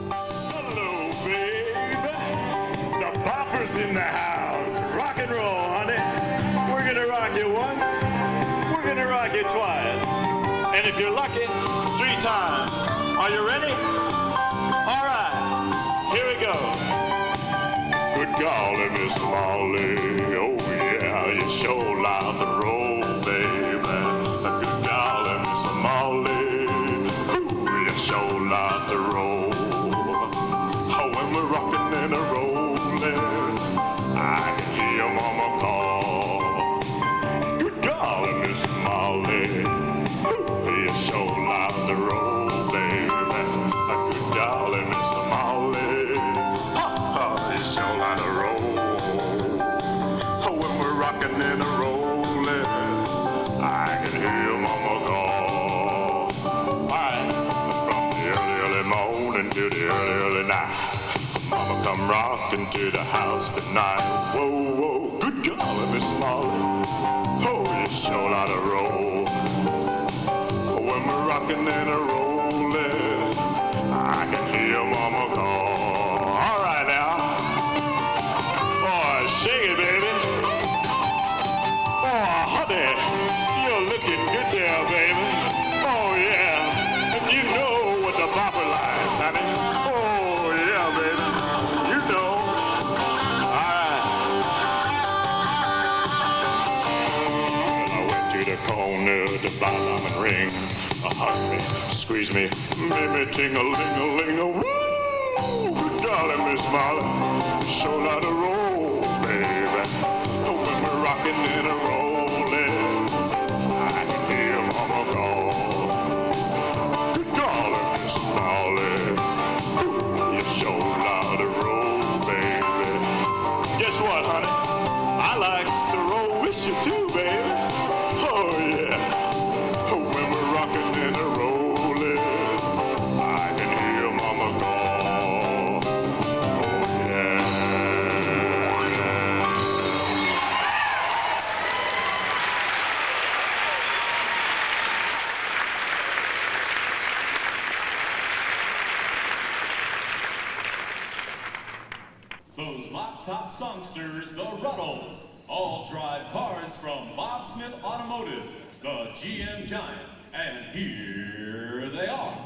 Hello, babe. The Bopper's in the house. Rock and roll, honey. We're gonna rock you once. We're gonna rock you twice. And if you're lucky, 3 times. Are you ready? All right. Here we go. Good golly, Miss Molly. Oh, yeah, you sure love the roll, baby. Good golly, Miss Molly. Ooh, you sure love the roll. Oh, when we're rocking and a rolling, I can hear your mama call. Good golly, Miss Molly. Ooh, you sure love the roll, baby. Good golly, Miss Molly. You sure love the roll. Oh, when we're rocking and a rolling, I can hear your mama call. All right, from the early, early morning to the early, early night. Mama come rocking to the house tonight. Whoa, whoa, good golly, Miss Molly. Oh, you sure lot of roll. When we're rocking and a rolling, I can hear Mama call. All right now. Oh, shake it, baby. Oh, honey, you're looking good there, baby. Oh, yeah. And you know what the bopper likes, honey. Oh, yeah, baby. You know. All right. Well, I went to the corner to buy a diamond ring. Hug me, squeeze me, baby, ting-a-ling-a-ling-a. Woo! Good darling, Miss Molly. Show lot of roll, baby. When we're rocking and a rolling, I can hear Mama call. Good darling, Miss Molly. You show lot of roll, baby. Guess what, honey? I likes to roll with you too, baby. Oh, yeah. When we're rocking and a rolling, I can hear Mama call. Oh, yeah. Those Mop Top songsters, the Ruddles, all drive cars from Bob Smith Automotive, the GM Giant, and here they are.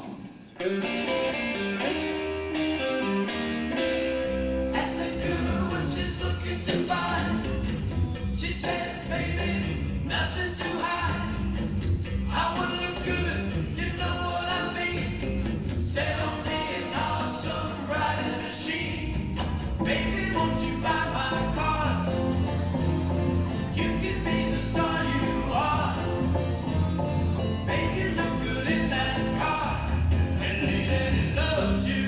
Asked the girl what she's looking to find. She said, baby, nothing's too high. I wanna look good, you know what I mean. Said only an awesome riding machine. Baby, won't you buy my car? You can be the star you are. Baby, look good in that car. And lady loves you.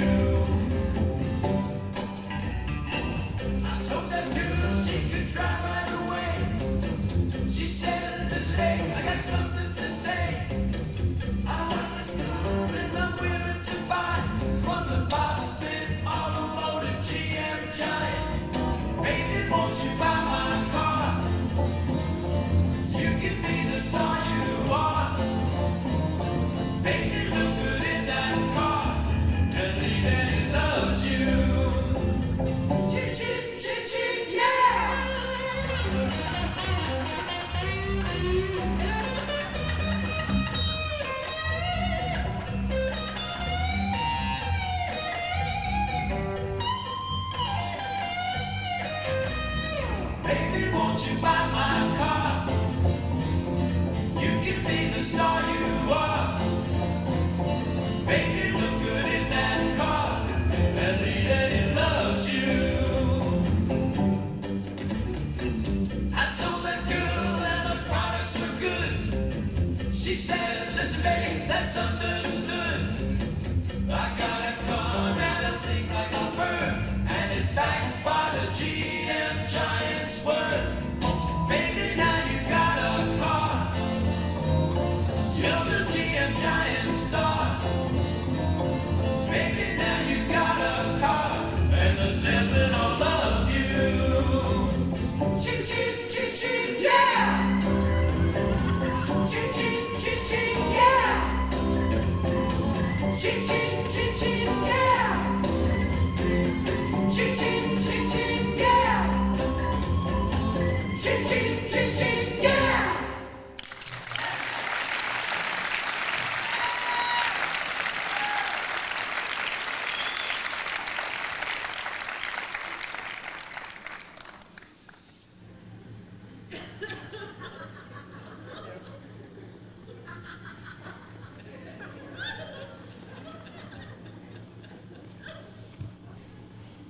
I told that girl she could drive right away. She said, listen, hey, I got something to say. I want this girl and I'm willing to buy from the Bob Smith Automotive GM Giant. Baby, won't you buy my car? You can be the star you are. Baby, look good in that car. And the daddy loves you. Chip, chip, chip, chip, yeah! Baby, won't you buy my car? You can be the star you are. Baby, look good in that car. And the daddy loves you. I told that girl that the products were good. She said, listen, babe, that's understood. I got a car that sings like a bird, and it's backed by the GM Giant's word. Baby, unity of giant star. Maybe now you got a car, and the salesman will love you. Ching, ching, ching, ching, yeah! Ching, ching, ching, ching, yeah! Ching, ching, ching, ching, yeah! Ching, ching, ching, ching, yeah! Ching, ching, ching, ching, yeah!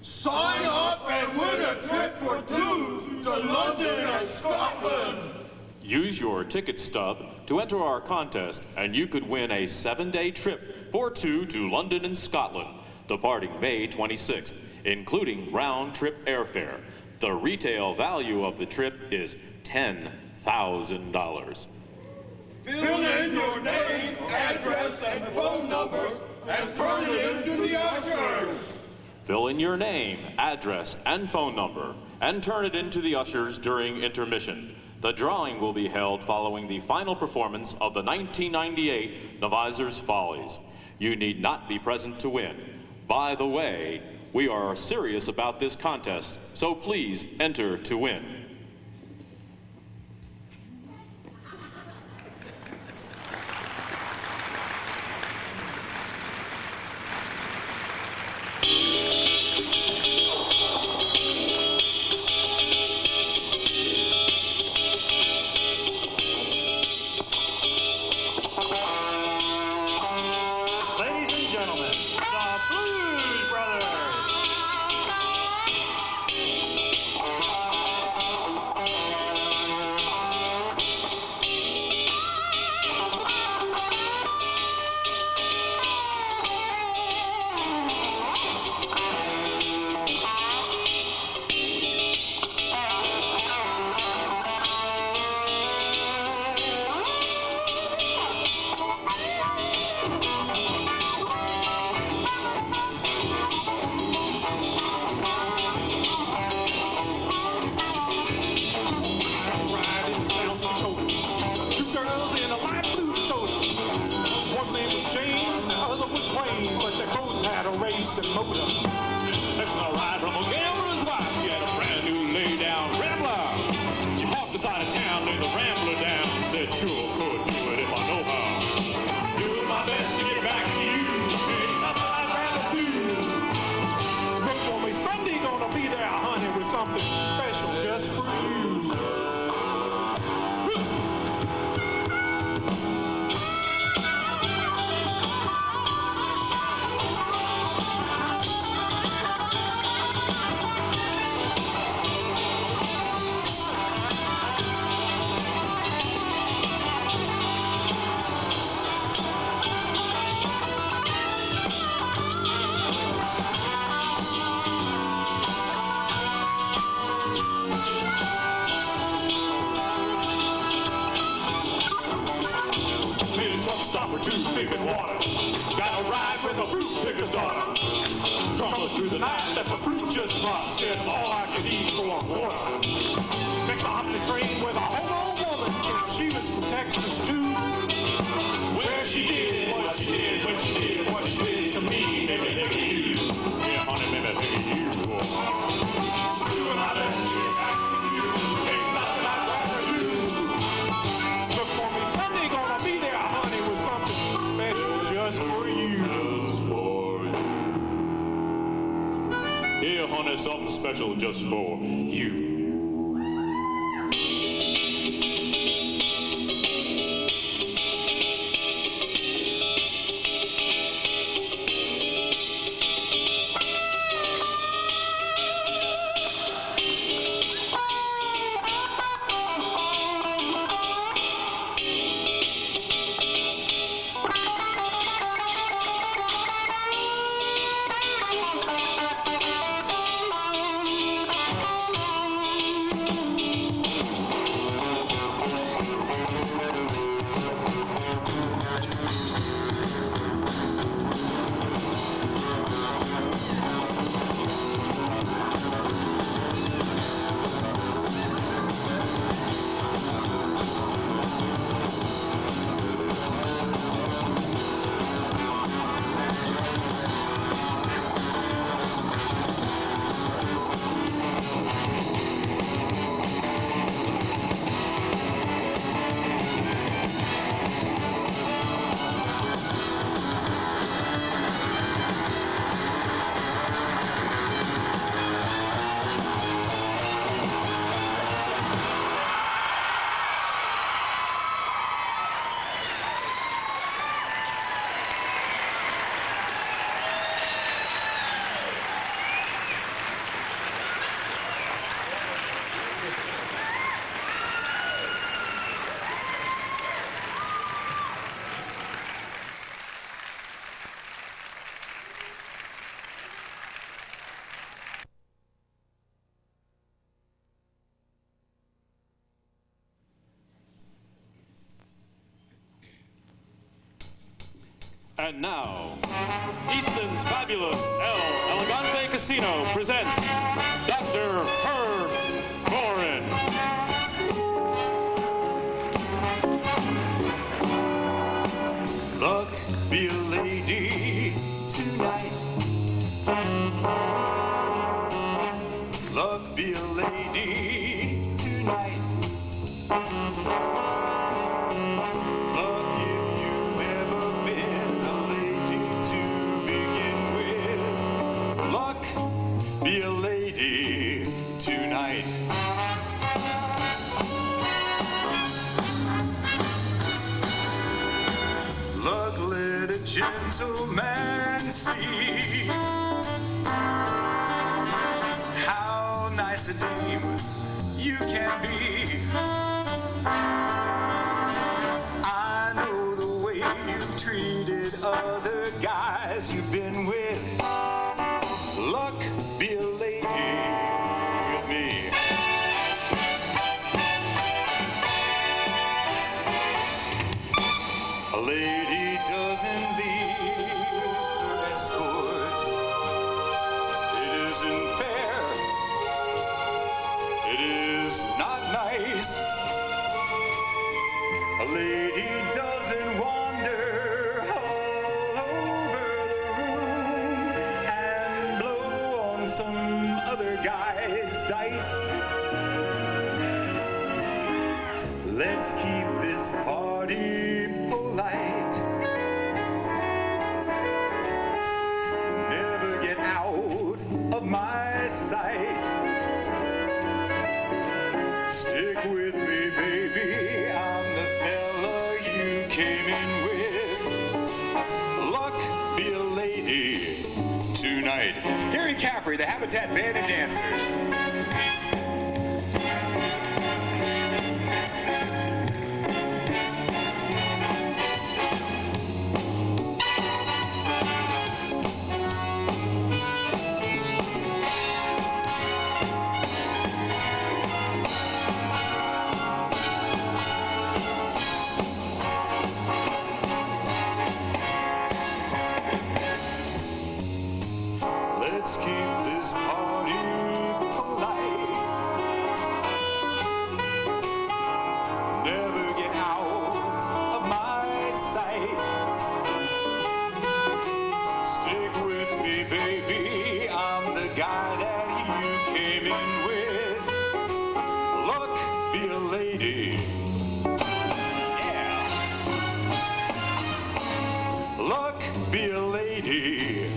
Sign up and win a trip for two to London and Scotland. Use your ticket stub to enter our contest, and you could win a 7-day trip for two to London and Scotland, departing May 26th, including round-trip airfare. The retail value of the trip is $10,000. Fill in your name, address, and phone numbers and turn it into the ushers. Fill in your name, address, and phone number, and turn it into the ushers during intermission. The drawing will be held following the final performance of the 1998 Novisers Follies. You need not be present to win. By the way, we are serious about this contest, so please enter to win. Ladies and gentlemen, the Blues Brothers. And motor. That's a ride from a gambler's wife. She had a brand new lay-down Rambler. She parked the side of town, laid the Rambler down. Said, sure could do it if I know how. Doing my best to get back to you. Ain't nothing I'd rather do. Look for me Sunday, gonna be there, honey, with something special just for you. Stopper too big in water. Got a ride with a fruit picker's daughter. Trumbled through the night, let the fruit just rot. Said all I could eat for a quarter. Next I hopped the train with a homo woman. Said she was from Texas too. Where she did what she did, when she did what she did to me, maybe you. Yeah, honey, maybe you. Doing my best to get back to you. Ain't nothing I'd rather do. Look for me Sunday, gonna be there, honey, with something special just for you. Just for you. Here, honey, something special just for you. And now, Easton's fabulous El Elegante Casino presents Dr. Herb Gorin. Luck be a lady tonight. Luck be a lady tonight. Luck if you've ever been a lady to begin with. Luck be a lady tonight. Luck let a gentleman see how nice a dame you can be. I know the way you've treated other guys you've been with. Luck be a lady with me. A lady doesn't leave her escort. It isn't fair. It is not nice. A lady doesn't wander all over the room and blow on some other guy's dice. Let's keep this party polite. Never get out of my sight. Stick with me, baby. I'm the fella you came in with. Luck be a lady tonight. Gary Caffrey, the Habitat Band of Dancers. Let's keep this party polite. Never get out of my sight. Stick with me, baby. I'm the guy that you came in with. Luck be a lady. Yeah. Luck be a lady.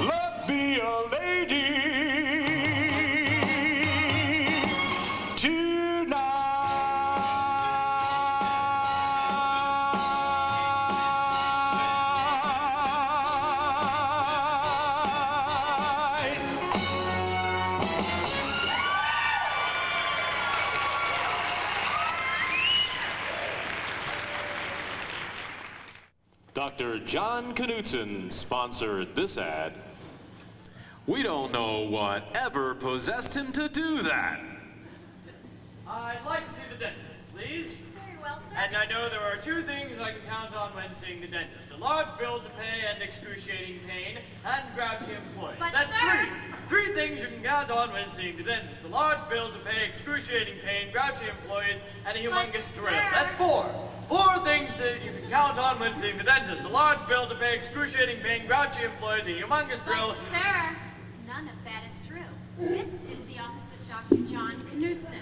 Luck be a lady tonight. Dr. John Knutson sponsored this ad. We don't know what ever possessed him to do that. I'd like to see the dentist, please. Very well, sir. And I know there are two things I can count on when seeing the dentist. A large bill to pay and excruciating pain and grouchy employees. But, That's sir- three things you can count on when seeing the dentist. A large bill to pay, excruciating pain, grouchy employees, and a humongous drill. sir- That's four. Four things that you can count on when seeing the dentist. A large bill to pay, excruciating pain, grouchy employees, a humongous drill. But, sir, none of that is true. This is the office of Dr. John Knutson.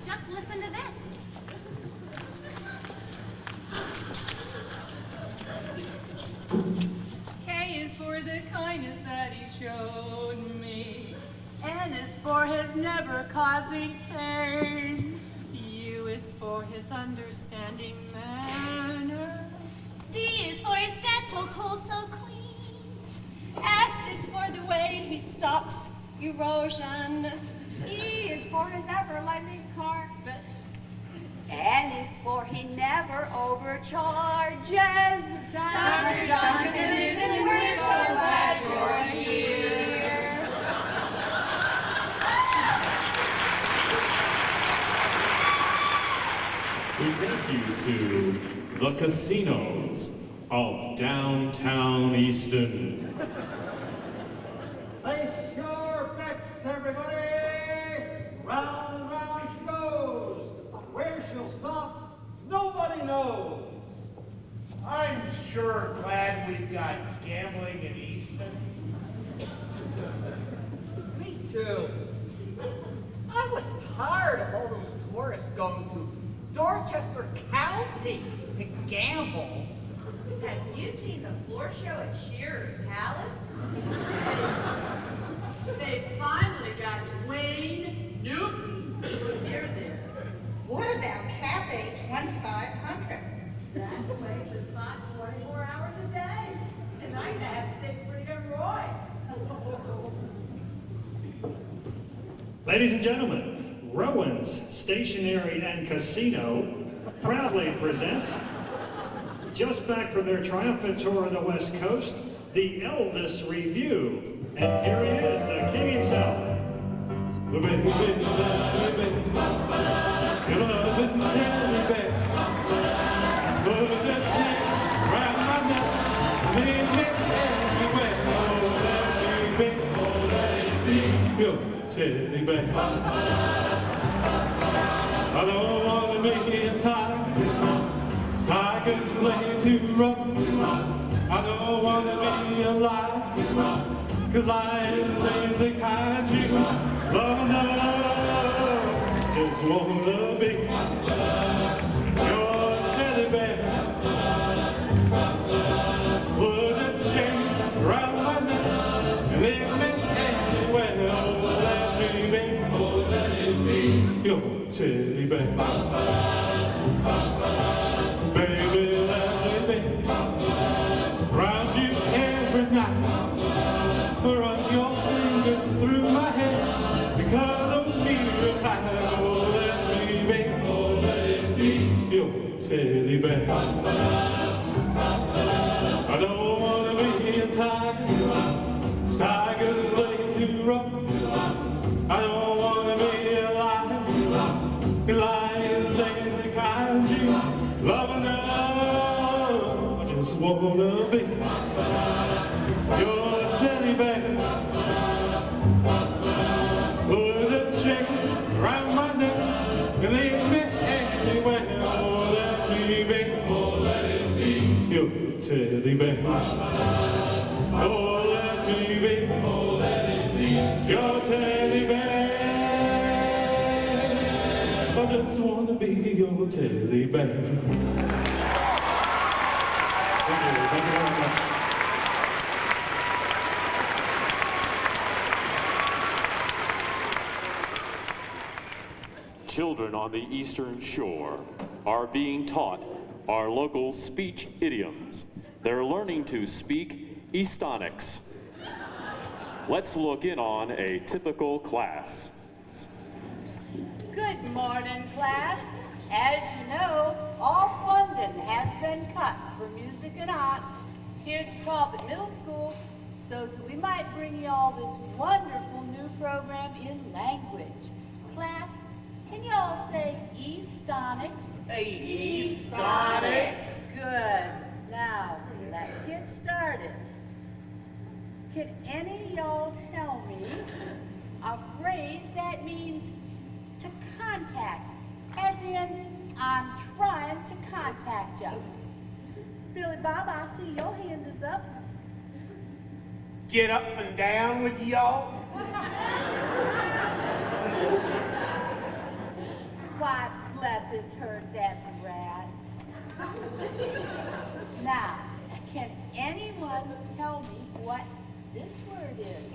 Just listen to this. K is for the kindness that he showed me. N is for his never causing pain. U is for his understanding manner. D is for his dental tools so clean. S is for the way he stops erosion. E is for his ever-lending carpet. N is for he never overcharges. Dr. John Knutson, we're so glad you're here. We take you to the casinos of downtown Easton. Place your bets, everybody! Round and round she goes. Where she'll stop, nobody knows. I'm sure glad we've got gambling in Easton. Me too. I was tired of all those tourists going to Dorchester County to gamble. Have you seen the floor show at Shearer's Palace? They finally got Wayne Newton near there. What about Cafe 2500? That place is hot 24 hours a day. And I have Siegfried and Roy. Ladies and gentlemen, Rowan's Stationery and Casino proudly presents, just back from their triumphant tour on the West Coast, the Elvis Review. And here he is, the king himself. You love it, tell me back. Put the check round my neck, leave me everywhere. Oh, let me be your teddy bear. I don't want to make it tight. Tigers play too rough. I don't want to be alive. Cause lions ain't the kind you love enough. Just wanna be your teddy bear. Put a chain round my neck and leave me anywhere. Let me be your teddy bear. Baby, let me be round you every night. Run your fingers through my hair because of me real tight. Oh, let me be your teddy bear. I don't want to be a tiger. Tigers play too rough. I don't want to be a lion. Lions ain't the kind you love enough. I just wanna be your teddy bear. Put a chain round my neck and leave me anywhere. Oh, let me be your teddy bear. Oh, let me be your teddy bear. I just want to be your teddy bear. Thank you very much. Children on the Eastern Shore are being taught our local speech idioms. They're learning to speak Eastonics. Let's look in on a typical class. Good morning, class. As you know, all funding has been cut for music and arts here at Talbot Middle School, so we might bring you all this wonderful new program in language. Class, can you all say Eastonics? Eastonics. Good. Now, let's get started. Can any of y'all tell me a phrase that means to contact, as in, I'm trying to contact you? Billy Bob, I see your hand is up. Get up and down with y'all. Why, bless its heart, that's rad. Now, can anyone tell me what this word is?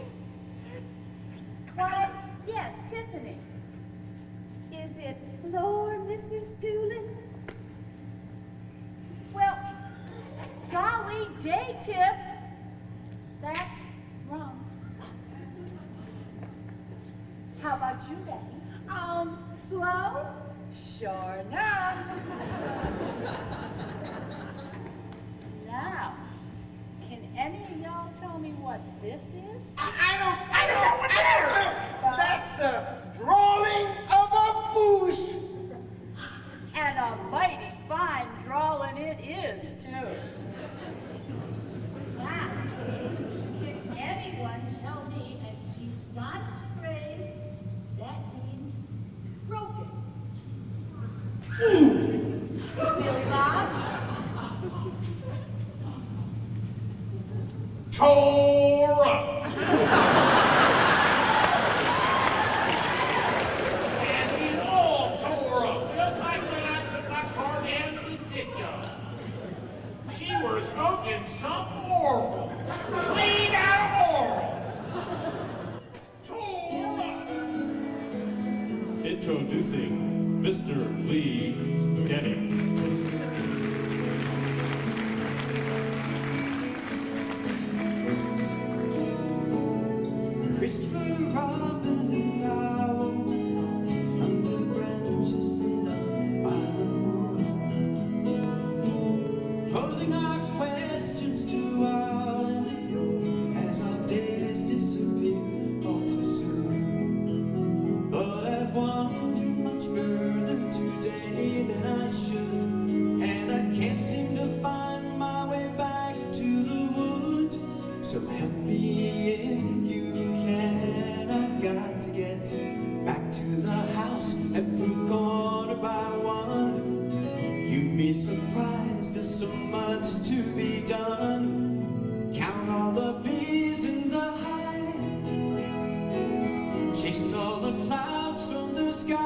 Why, yes, Tiffany. Is it floor, Mrs. Doolin? Well, golly day, Tiff. That's wrong. How about you, Becky? Slow? Sure enough. Now, can any of y'all tell me what this is? I don't. That's a drawing of a moose. And a Billy Bob? Tore up. And he's all tore up, just like when I took my car down to the sick yard. She was smoking something awful. Clean out of oral. Tore up. Introducing Mr. Lee Denny. Christopher Robin and I walked along under branches lit up by the moon, posing our questions to our Leo as our days disappear all too soon. But I've wandered much further today than I should, and I can't seem to find my way back to the wood. So help me if you can. I've got to get back to the house at Blue Corner by 1. You'd be surprised, there's so much to be done. Count all the bees in the hive, chase all the clouds from the sky.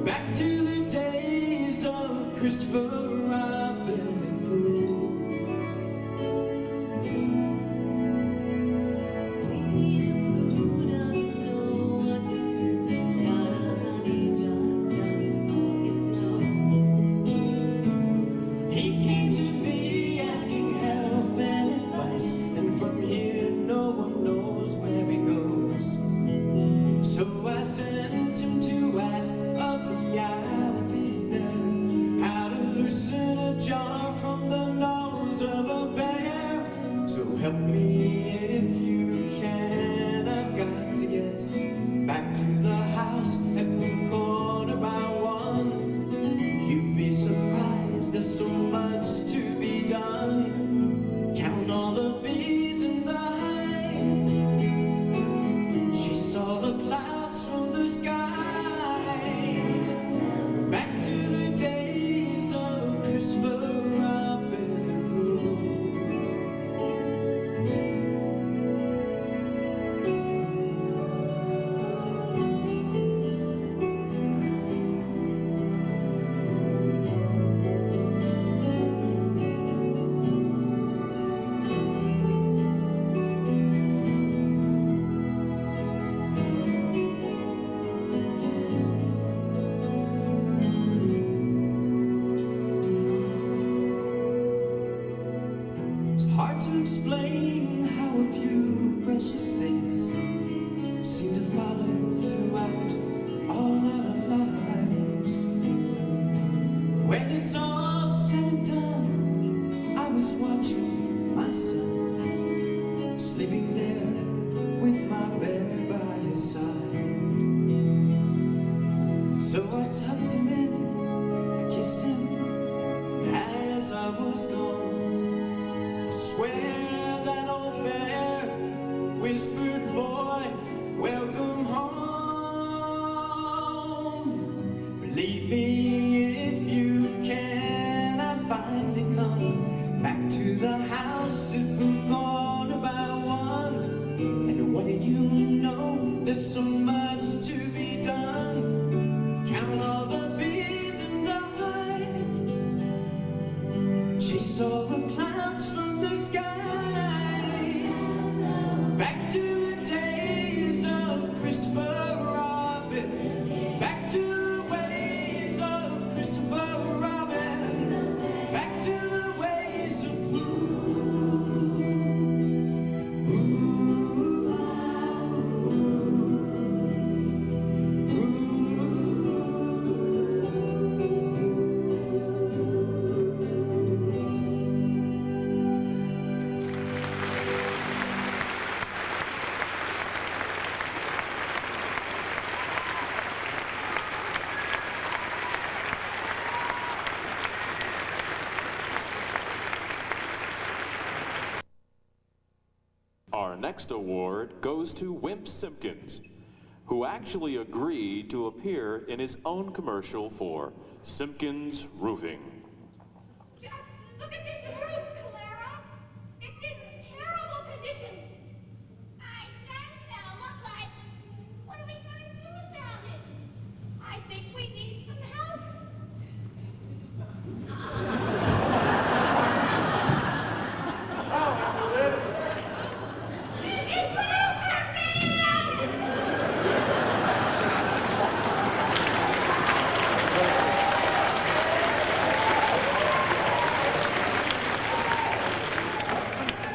Back to the days of Christopher Robin and Pooh. He came to me asking help and advice, and from here no one knows where he goes. So I sent him to ask of the owl if he's there, how to loosen a jar from the nose of a bear. So help me if you can. I've got to get back to the house at Blue Corner by 1. You'd be surprised, there's so much to be done. Count all the bees in the hive, chase all the clouds from the sky. Back to the days of Christopher Robin and Pooh. It's hard to explain how a few precious things seem to follow throughout all our lives. When it's all said and done, I was watching my son sleeping there with my bear by his side. So I tucked him in, I kissed him as I was gone. I swear that old bear whispered, boy, welcome home. Believe me if you can, I finally come back to the house at Blue Corner by 1. And what do you know, there's so much to be done. Count all the bees in the hive, chase all the clouds from the sky. Back to the days of Christopher Robin. Back to the ways of Christopher Robin. Back to the ways of Our next award goes to Wimp Simpkins. who actually agreed to appear in his own commercial for Simpkins Roofing. Just look at this roof, Clara. It's in terrible condition. I bet Velma, but what are we going to do about it? I think we need some help. I'll handle this. It's Roofer's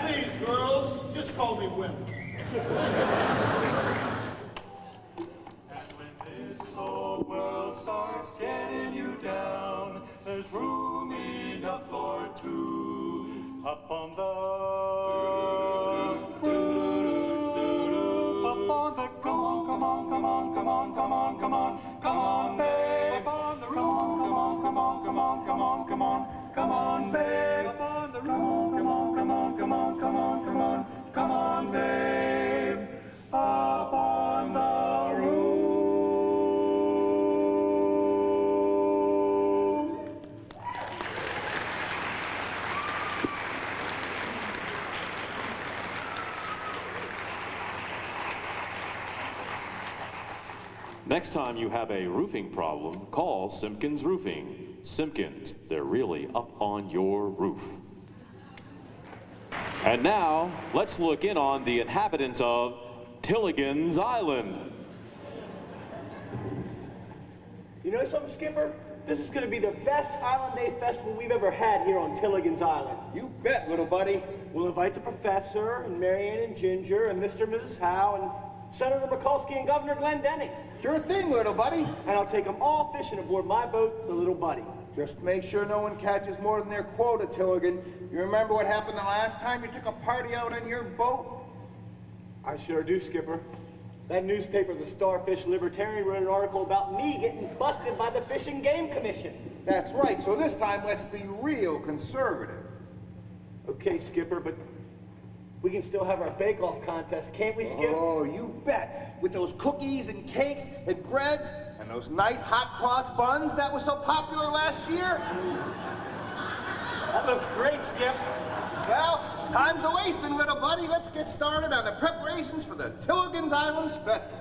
Please, girls, just call me women. And when this whole world starts getting you down, there's room enough for two up on the roof. Up on the come on, come on, come on, come on, come on, come on, come on, babe. Up on the roof. Come on, come on, come on, come on, come on, come on, come on, babe. Up on the roof. Come on, come on, come on, come on, come on, come on, come on, babe. Up on the roof. Next time you have a roofing problem, call Simpkins Roofing. Simpkins, they're really up on your roof. And now, let's look in on the inhabitants of Tilligan's Island. You know something, Skipper? This is going to be the best Island Day festival we've ever had here on Tilligan's Island. You bet, little buddy. We'll invite the professor and Marianne and Ginger and Mr. and Mrs. Howe and Senator Mikulski and Governor Glendenning. Sure thing, little buddy. And I'll take them all fishing aboard my boat, the Little Buddy. Just make sure no one catches more than their quota, Tilligan. You remember what happened the last time you took a party out on your boat? I sure do, Skipper. That newspaper, the Starfish Libertarian, wrote an article about me getting busted by the Fish and Game Commission. That's right, so this time let's be real conservative. Okay, Skipper, but we can still have our bake-off contest, can't we, Skip? Oh, you bet. With those cookies and cakes and breads and those nice hot cross buns that was so popular last year. That looks great, Skip. Well, time's a-wasting, little buddy. Let's get started on the preparations for the Tilligan's Islands Festival.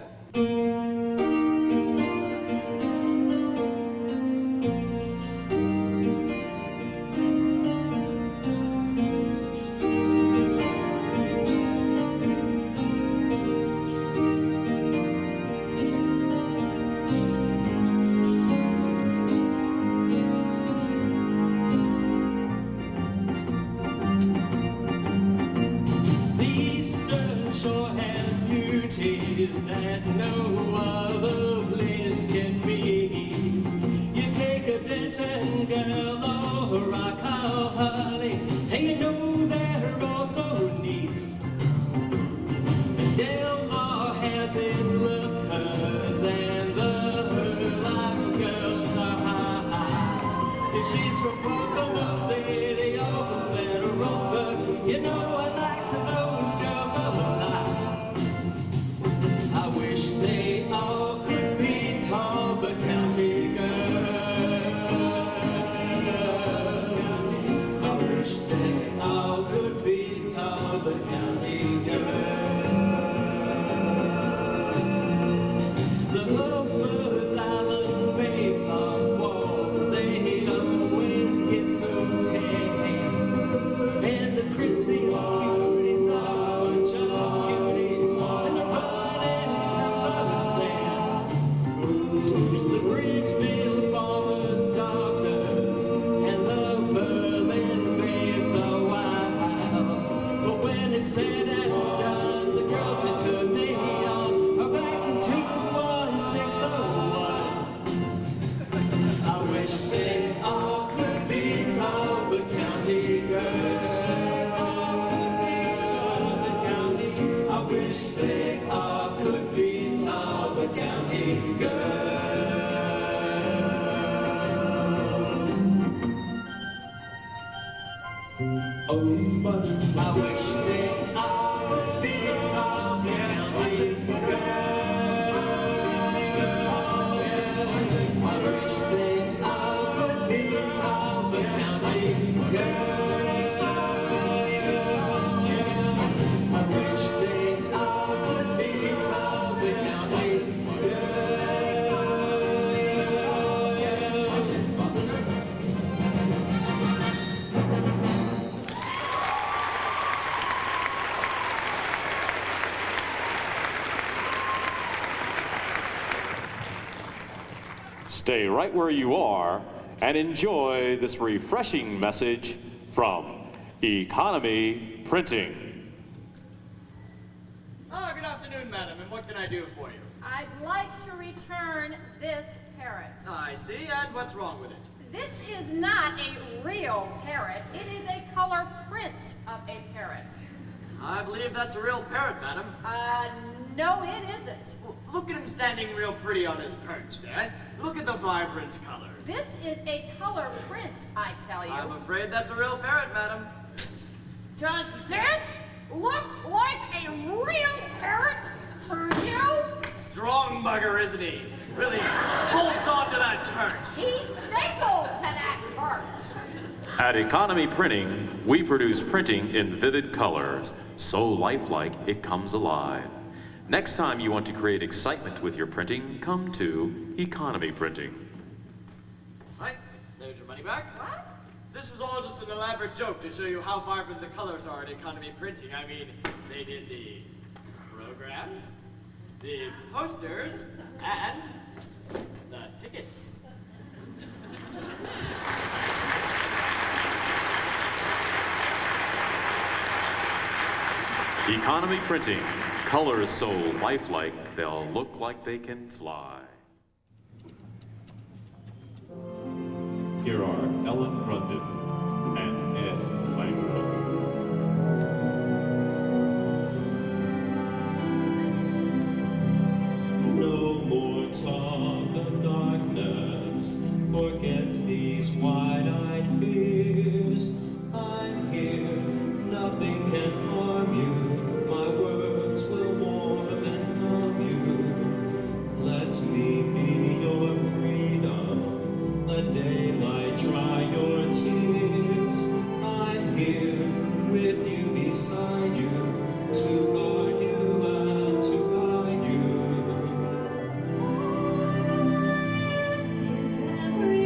That no other place can be. You take a Denton girl or a rock honey, and you know they're all so neat. And Delmar has its lookers, and the life girls are hot. If she's from Brooklyn City or from Federalsburg, you know I like those girls a lot. I wish they all could be Talbot County girls. I wish they all could be Talbot County girls. The Hopper's Island babes are warm. They always get so tame. And the crispy cuties are a bunch of cuties. And they're running the Bridgeville farmers' daughters and the Berlin babes are wild. But when it's said and done, the girls that turn me on are back in 21601. I wish they all could be Talbot County girls. Talbot County. I wish they all could be Talbot County girls. Oh, but I wish they all could be Talbot County girls. Stay right where you are and enjoy this refreshing message from Economy Printing. Good afternoon, madam, and what can I do for you? I'd like to return this parrot. I see, and what's wrong with it? This is not a real parrot. It is a color print of a parrot. I believe that's a real parrot, madam. No, it isn't. Look at him standing real pretty on his perch there. Look at the vibrant colors. This is a color print, I tell you. I'm afraid that's a real parrot, madam. Does this look like a real parrot to you? Strong bugger, isn't he? Really holds on to that perch. He's stapled to that perch. At Economy Printing, we produce printing in vivid colors, so lifelike it comes alive. Next time you want to create excitement with your printing, come to Economy Printing. Right, there's your money back. What? This was all just an elaborate joke to show you how vibrant the colors are at Economy Printing. I mean, they did the programs, the posters, and the tickets. Economy Printing. Colors so lifelike, they'll look like they can fly. Here are Ellen Grundon and Ed Langford. No more talk of darkness. Forget these wide-eyed fears. I'm here, nothing can harm you. My words will warm and calm you. Let me be your freedom. Let daylight dry your tears. I'm here with you, beside you, to guard you and to guide you. Every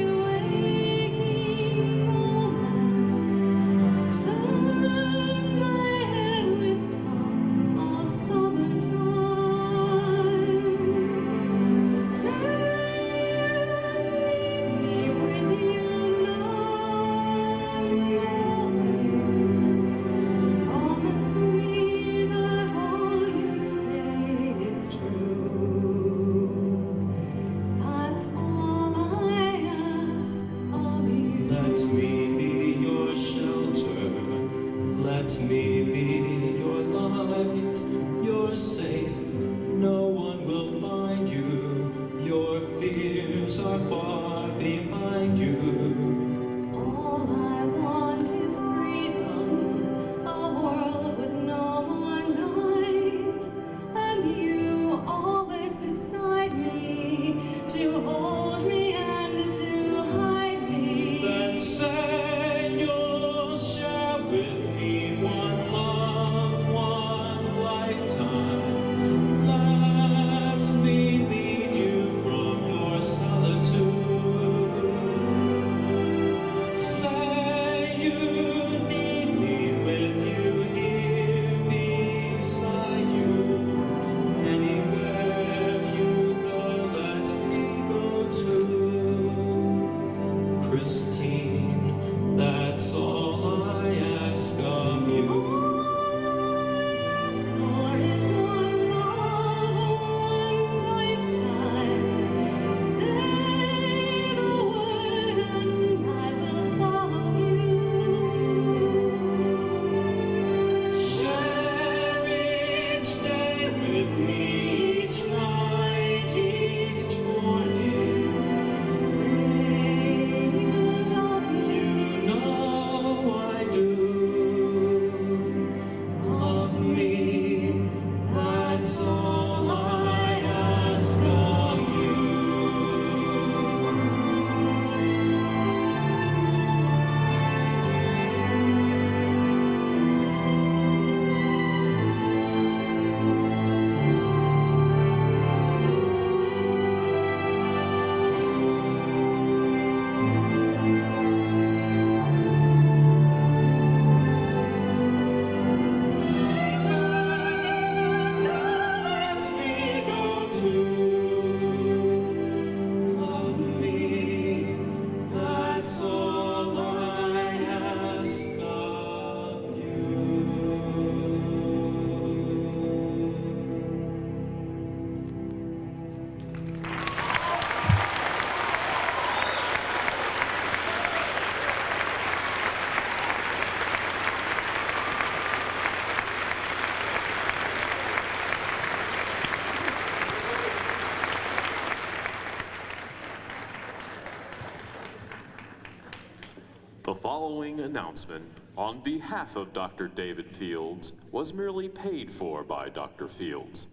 The following announcement on behalf of Dr. David Fields was merely paid for by Dr. Fields.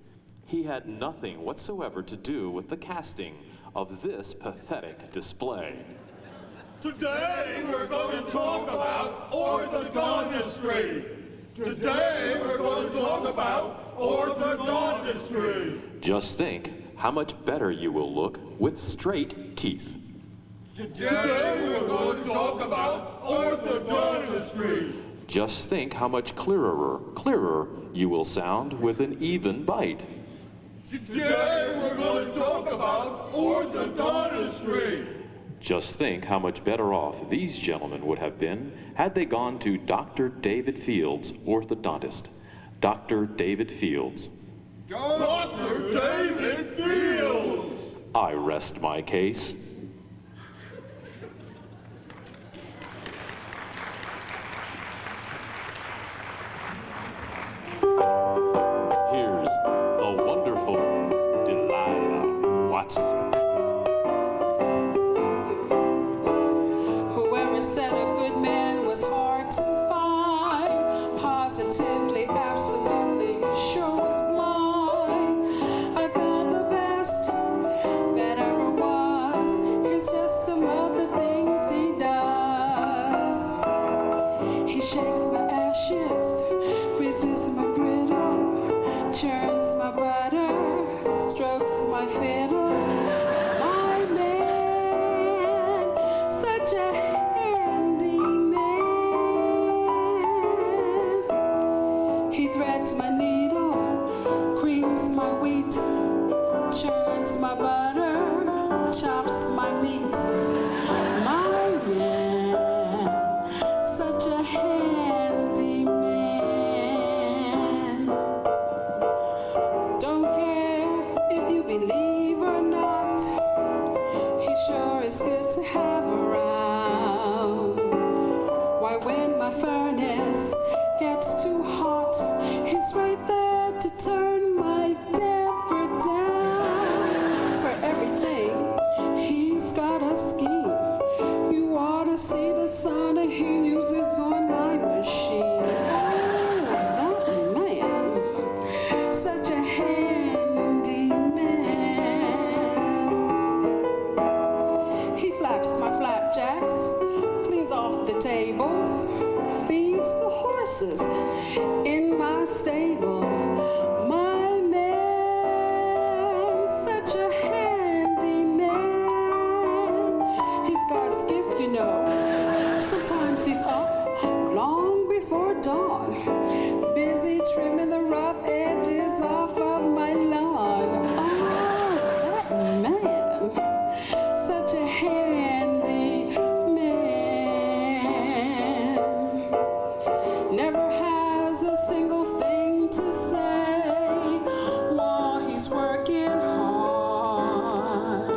He had nothing whatsoever to do with the casting of this pathetic display. Today we're going to talk about orthodontistry. Today we're going to talk about orthodontistry. Just think how much better you will look with straight teeth. Today we're going to talk about orthodontistry. Just think how much clearer you will sound with an even bite. Today we're going to talk about orthodontistry. Just think how much better off these gentlemen would have been had they gone to Dr. David Fields, orthodontist. Dr. David Fields. Dr. David Fields! I rest my case. Here's the wonderful Delilah Watson. Whoever said a good man was hard to find, positively, absolutely, sure was blind. I found the best that ever was. Here's just some of the things he does. He shakes my ashes, greases my griddle, churns my butter, strokes my fiddle. My man, such a handy man. He threads my needle, creams my wheat, churns my butter, chops my meat. My man, such a handy man. Don't care if you believe or not, he sure is good to have around. Why, when my furnace gets too hot, he's right there to turn my temper down. For everything, he's got a scheme. You ought to see the sauna he uses on my machine. Oh, that man, such a handy man. He flaps my flapjacks, cleans off the tables, feeds the horses in my stable. My man, such a handy man. He's God's gift, you know. Sometimes he's up long before dawn, busy trimming the rough edges off of my lawn. Oh, that man, such a handy man. Never has a single thing to say while he's working hard.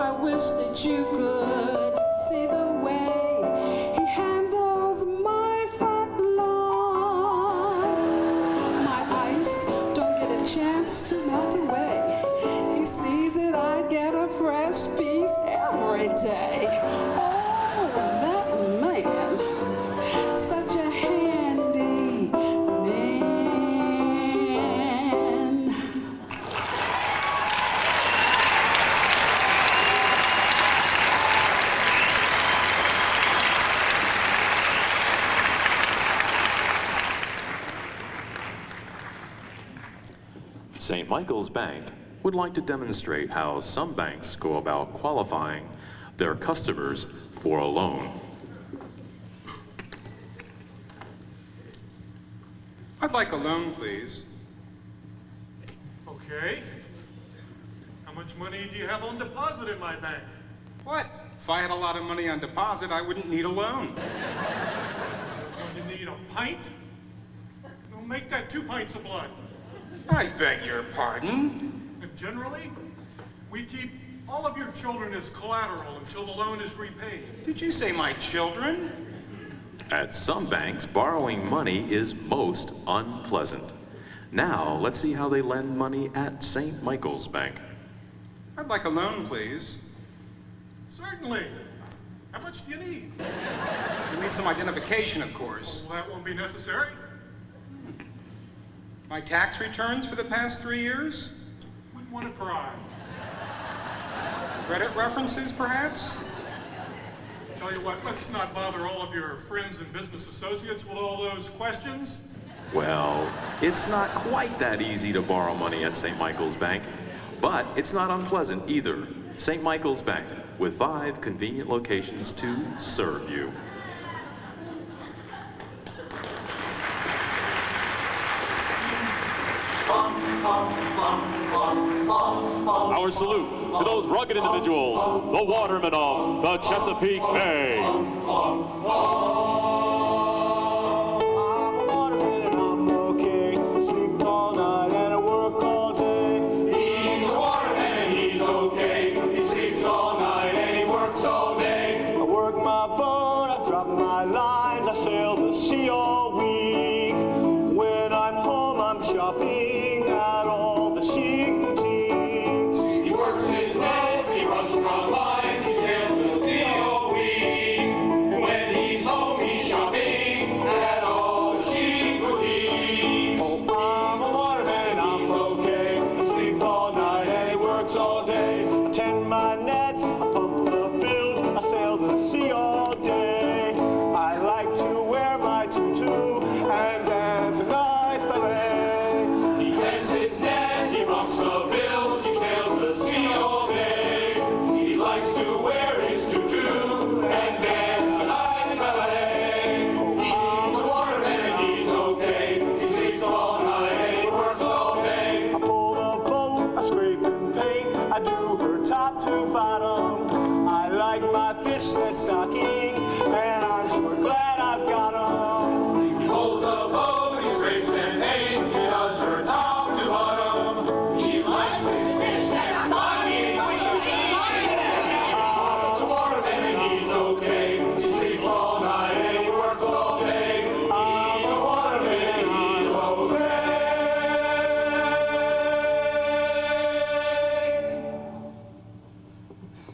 I wish that you could see the way he handles my front lawn. My ice don't get a chance to melt away. He sees it, I get a fresh piece every day. Oh, that man, such a handy man. St. Michael's Bank would like to demonstrate how some banks go about qualifying their customers for a loan. I'd like a loan, please. Okay. How much money do you have on deposit in my bank? What? If I had a lot of money on deposit, I wouldn't need a loan. You're going to need a pint? Don't make that 2 pints of blood. I beg your pardon? And generally, we keep all of your children as collateral until the loan is repaid. Did you say my children? At some banks, borrowing money is most unpleasant. Now, let's see how they lend money at St. Michael's Bank. I'd like a loan, please. Certainly. How much do you need? You need some identification, of course. Well, that won't be necessary. My tax returns for the past 3 years? Wouldn't want to pry. Credit references, perhaps? Tell you what, let's not bother all of your friends and business associates with all those questions. Well, it's not quite that easy to borrow money at St. Michael's Bank, but it's not unpleasant either. St. Michael's Bank, with 5 convenient locations to serve you. Our salute to those rugged individuals, the watermen of the Chesapeake Bay. Stockings, and I'm sure glad I've got 'em. He pulls a boat, he scrapes and paints, he does her top to bottom. He likes his fishnet stockings. He's a waterman and he's okay. He sleeps all night and he works all day. He's a waterman and he's okay.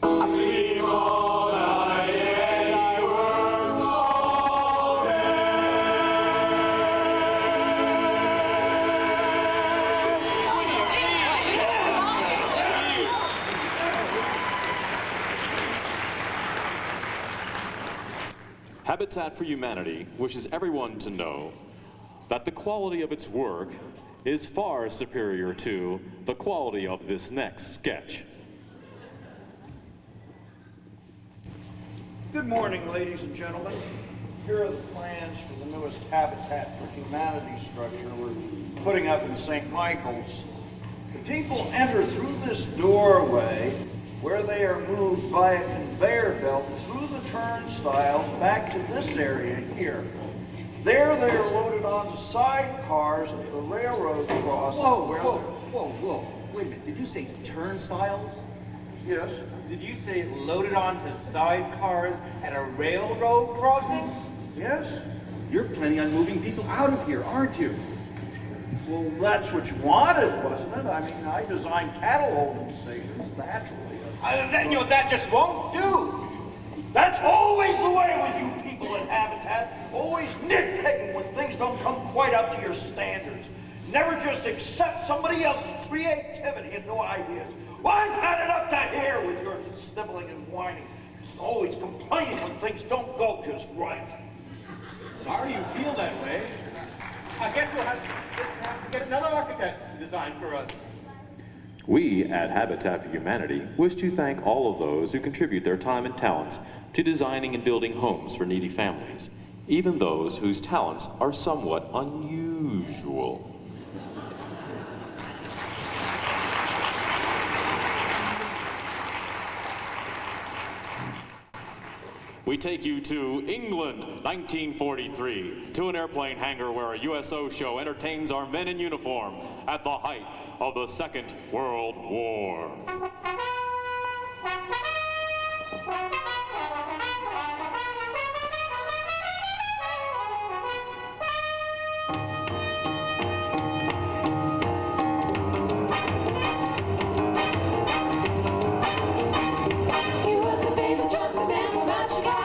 I sleep all night. Habitat for Humanity wishes everyone to know that the quality of its work is far superior to the quality of this next sketch. Good morning, ladies and gentlemen. Here are the plans for the newest Habitat for Humanity structure we're putting up in St. Michael's. The people enter through this doorway where they are moved by a conveyor belt through the turnstiles back to this area here. There they are loaded onto sidecars at the railroad crossing. Whoa. Wait a minute, did you say turnstiles? Yes. Did you say loaded onto sidecars at a railroad crossing? Yes. You're planning on moving people out of here, aren't you? Well, that's what you wanted, wasn't it? I mean, I designed cattle holding stations, naturally. That just won't do. That's always the way with you people at Habitat. Always nitpicking when things don't come quite up to your standards. Never just accept somebody else's creativity and no ideas. Well, I've had it up to here with your sniveling and whining. Always complaining when things don't go just right. Sorry you feel that way. I guess we'll have to get another architect to design for us. We at Habitat for Humanity wish to thank all of those who contribute their time and talents to designing and building homes for needy families, even those whose talents are somewhat unusual. We take you to England, 1943, to an airplane hangar where a USO show entertains our men in uniform at the height of the Second World War. He was a famous trumpet man from out Chicago.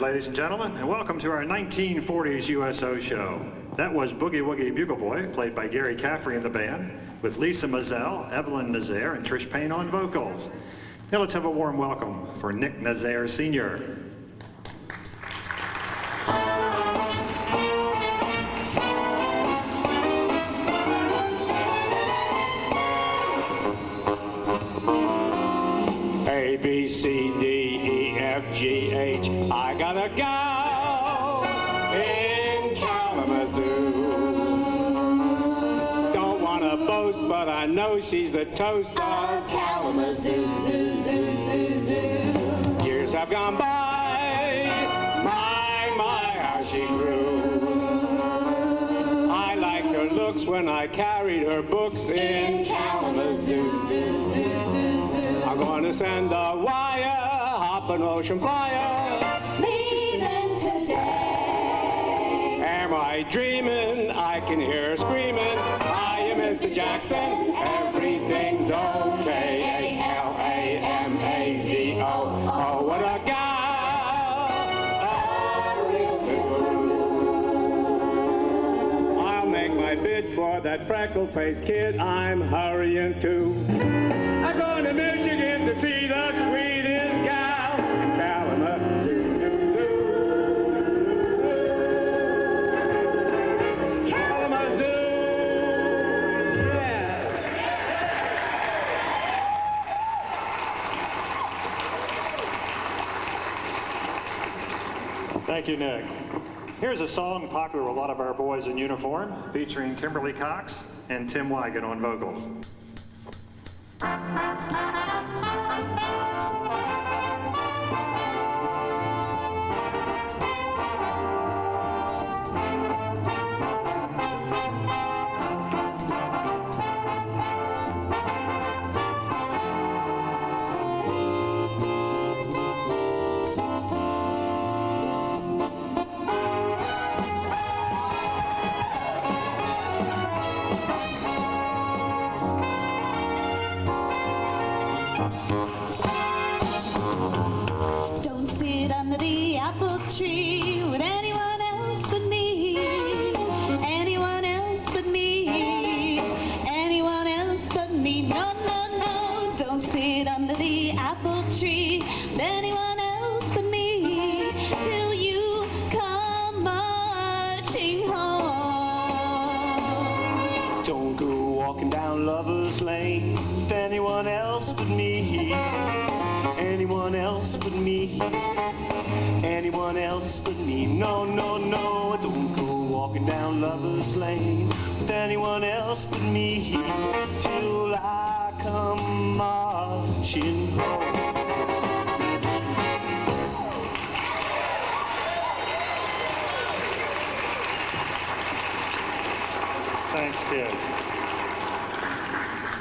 ladies and gentlemen, and welcome to our 1940s USO show. That was Boogie Woogie Bugle Boy, played by Gary Caffrey in the band, with Lisa Mazel, Evelyn Nazaire, and Trish Payne on vocals. Now let's have a warm welcome for Nick Nazaire Sr. A, B, C, D, E, F, G, H. I got a gal in Kalamazoo. Don't want to boast, but I know she's the toast of Kalamazoo. Zoo, zoo, zoo, zoo. Years have gone by, my, how she grew. I liked her looks when I carried her books in Kalamazoo. Zoo, zoo, zoo, zoo. I'm going to send a wire, hop an ocean flyer, leaving today. Am I dreaming? I can hear her screaming. I am Mr. Jackson. Everything's okay. A-L-A-M-A-Z-O. Oh, what a gal! A real blue. I'll make my bid for that freckle-faced kid I'm hurrying to. I'm going to Michigan to see the sweetest gal in Kalamazoo. Kalamazoo, yeah. Thank you, Nick. Here's a song popular with a lot of our boys in uniform, featuring Kimberly Cox and Tim Wigan on vocals. Don't sit under the apple tree with anyone else but me. Anyone else but me. Anyone else but me. No, no, no. Don't sit under the apple tree with anyone else but me till you come marching home. Don't go walking down Lover's Lane with anyone else but me. Anyone else but me. Anyone else but me. No, no, no. Don't go walking down Lover's Lane with anyone else but me till I come marching home. Thanks, kids.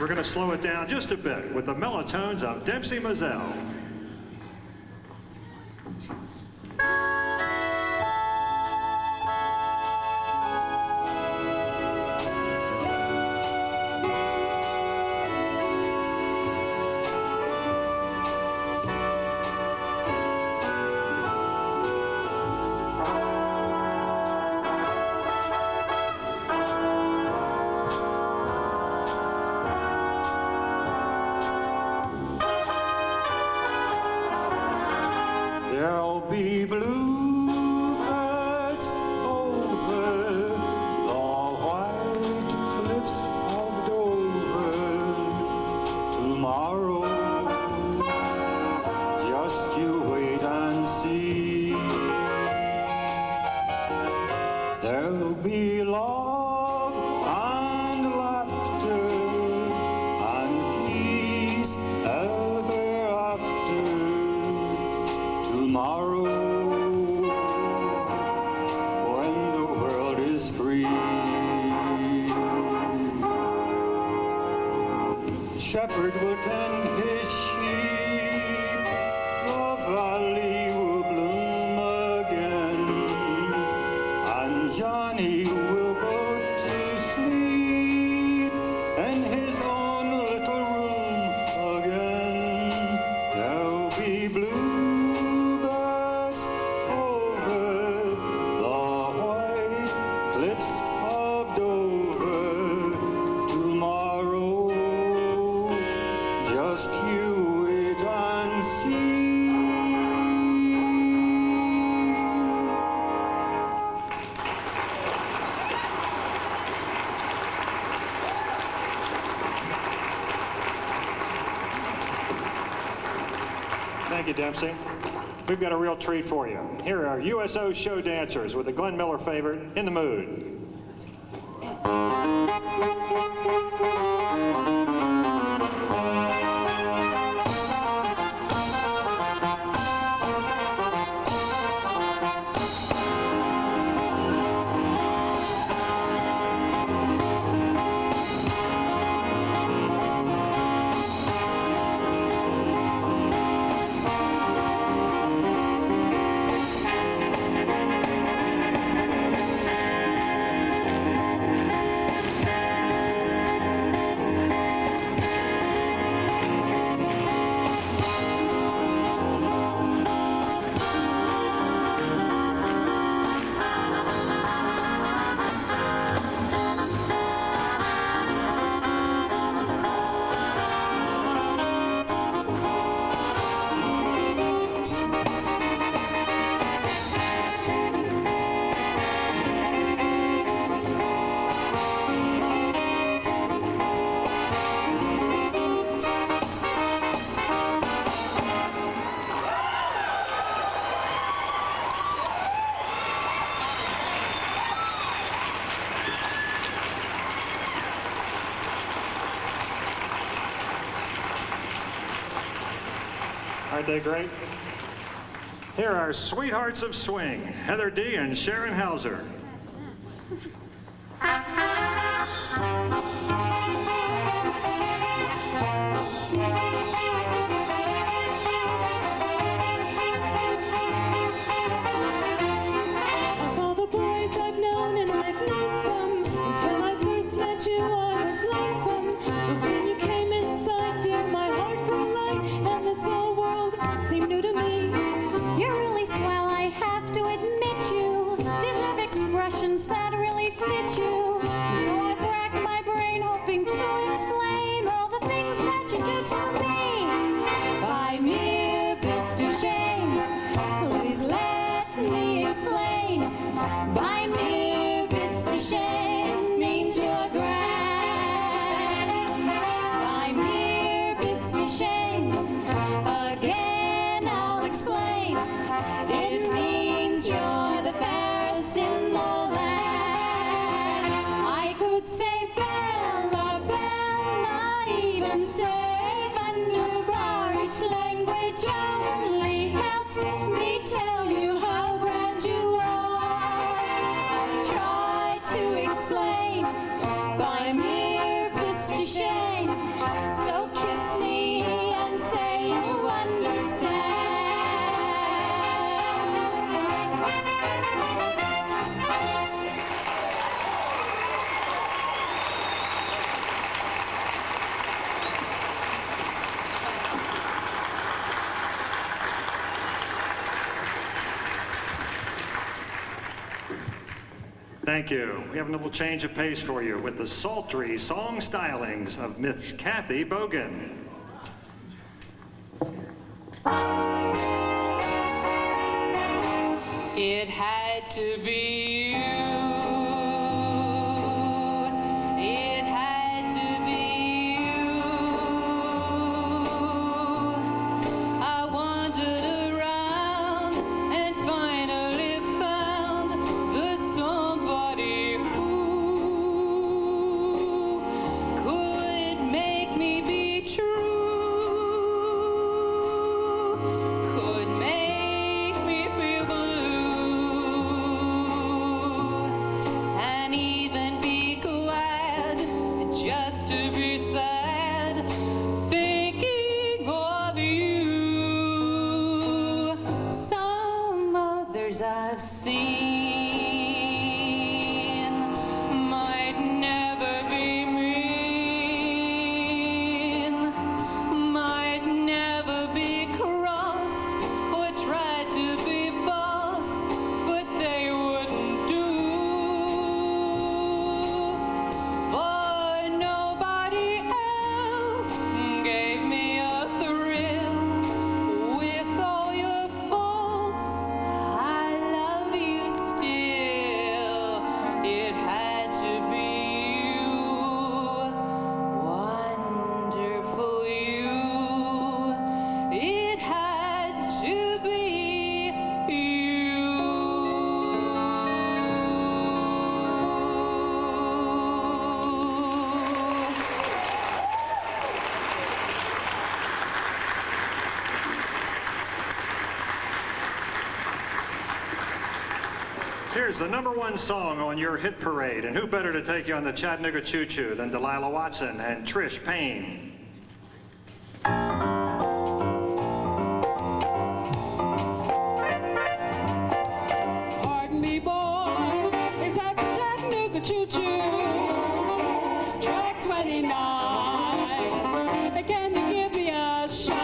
We're going to slow it down just a bit with the mellow tones of Dempsey Mazel. There'll be bluebirds over the white cliffs of Dover tomorrow. Just you wait and see. There'll be love and laughter and peace ever after tomorrow, when the world is free. Shepherd will tend his sheep, the valley will bloom again, and Johnny will go to sleep in his own little room again. There'll be bluebirds over cliffs of Dover tomorrow. Just you wait and see. Thank you, Dempsey. We've got a real treat for you. Here are USO show dancers with the Glenn Miller favorite, In the Mood. Aren't they great? Here are Sweethearts of Swing, Heather D. and Sharon Hauser. Of all the boys I've known, and I've known some, until I first met you, I was lonesome. But when you came inside, dear, my heart grew light, and this whole world seemed new to me. You're really swell, I have to admit you deserve expressions that really fit you. And so I've racked my brain hoping to explain all the things that you do to me. By mere best of shame, please let me explain. By mere best of shame means you're grand. By mere best of shame, again I'll explain. It means you're the fairest in the land. I could say Bella, Bella, even say Vanderbar. Each language only helps me tell you how grand you are. I'll try to explain by mere best of shame. So kiss me and say you understand. Thank you. We have a little change of pace for you with the sultry song stylings of Miss Kathy Bogan. It had to be you. It had to be you. I wandered around and finally found the somebody who could make me be true, could make me feel blue. here's the #1 song on your hit parade, and who better to take you on the Chattanooga Choo Choo than Delilah Watson and Trish Payne. Pardon me, boy, it's at the Chattanooga Choo Choo, track 29. Can you give me a shot?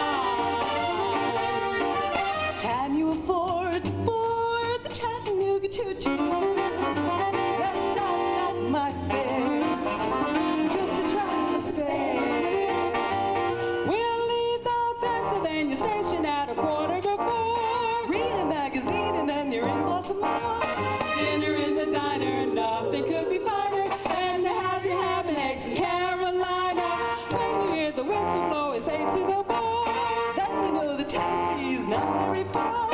Can you afford to board the Chattanooga Choo Choo? Yes, I've got my fare, just a trifle to spare. We'll leave the Pennsylvania station at 4:15. Read a magazine and then you're in Baltimore. Dinner in the diner, nothing could be finer. And to have your ham and eggs in Carolina. When you hear the whistle blow, it's 8 to the bar. Then you know the Tennessee's not very far.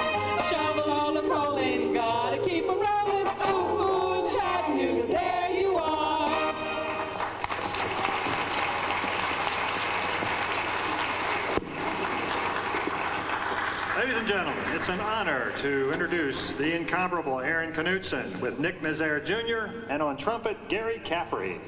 Shovel all the coal in, gotta keep 'em rolling. Ooh, ooh, Chattanooga, there you are. Ladies and gentlemen, it's an honor to introduce the incomparable Aaron Knutson with Nick Nazaire Jr. and on trumpet, Gary Caffrey.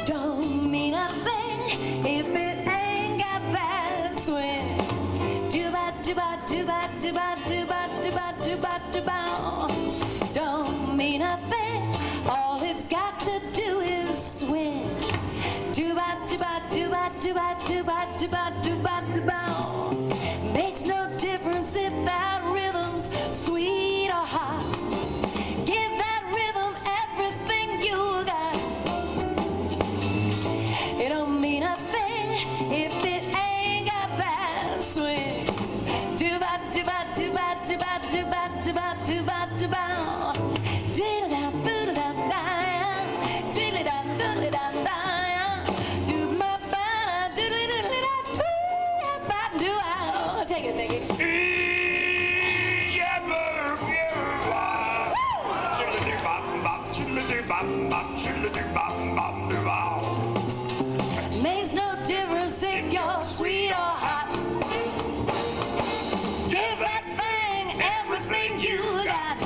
Don't mean a thing if it ain't got that swing. Do-ba, do-ba, do-ba, do-ba, do-ba, do-ba, do-ba, do-ba. Don't mean a thing, all it's got to do is swing. Do-ba, do-ba, do-ba, do-ba, do-ba, do-ba, do-ba, do-ba. Makes no difference if that rhythm's sweet or hot. Give that rhythm everything you got. It don't mean a thing if it ain't got that swing. Do-ba, do-ba, do-ba, do-ba, do-ba, do-ba, do-ba, do-ba. Diddle-da, boodle-da-da, diddle-da, doodle-da-da. Do-ba-ba-da, doodle-da-da-da, doo-ba-ba-doo-ah. Take it, take it. Makes no difference if you're sweet or hot. Give that thing everything you got.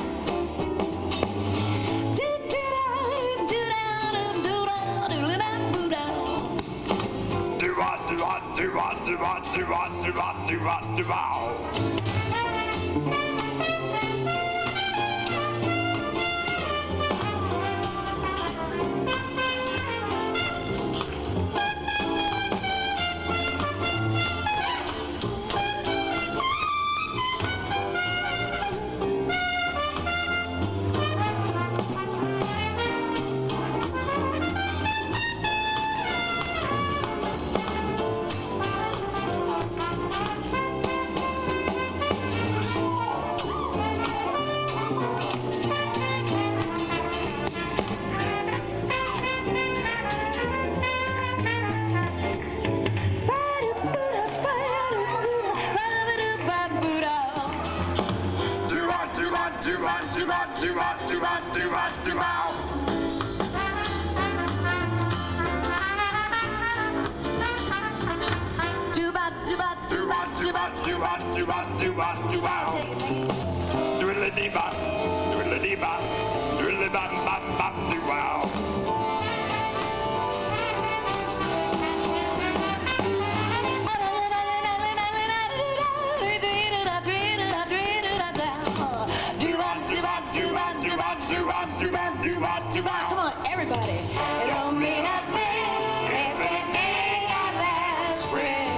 Come on, everybody. It don't mean a thing if it ain't got that swing.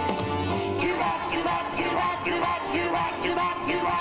Do-ba, do-ba, do-ba, do-ba, do-ba, do-ba, do-ba.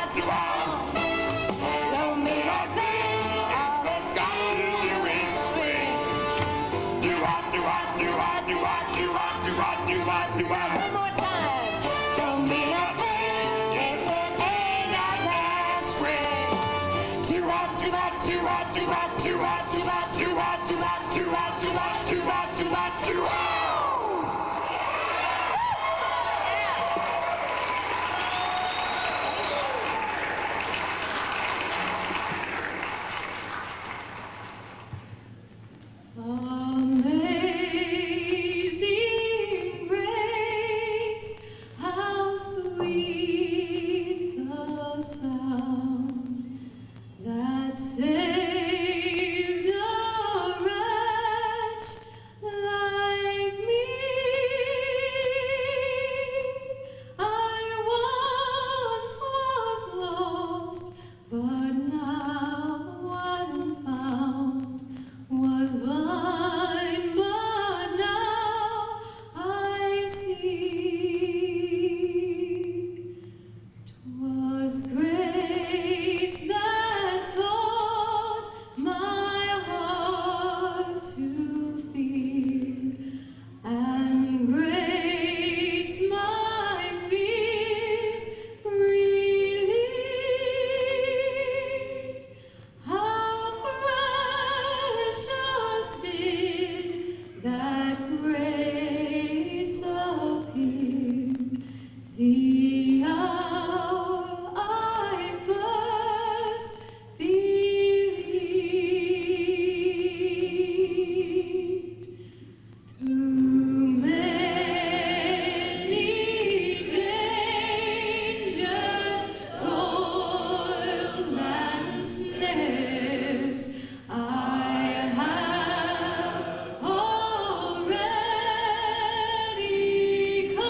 The hour I first believed, through many dangers, toils and snares, I have already come.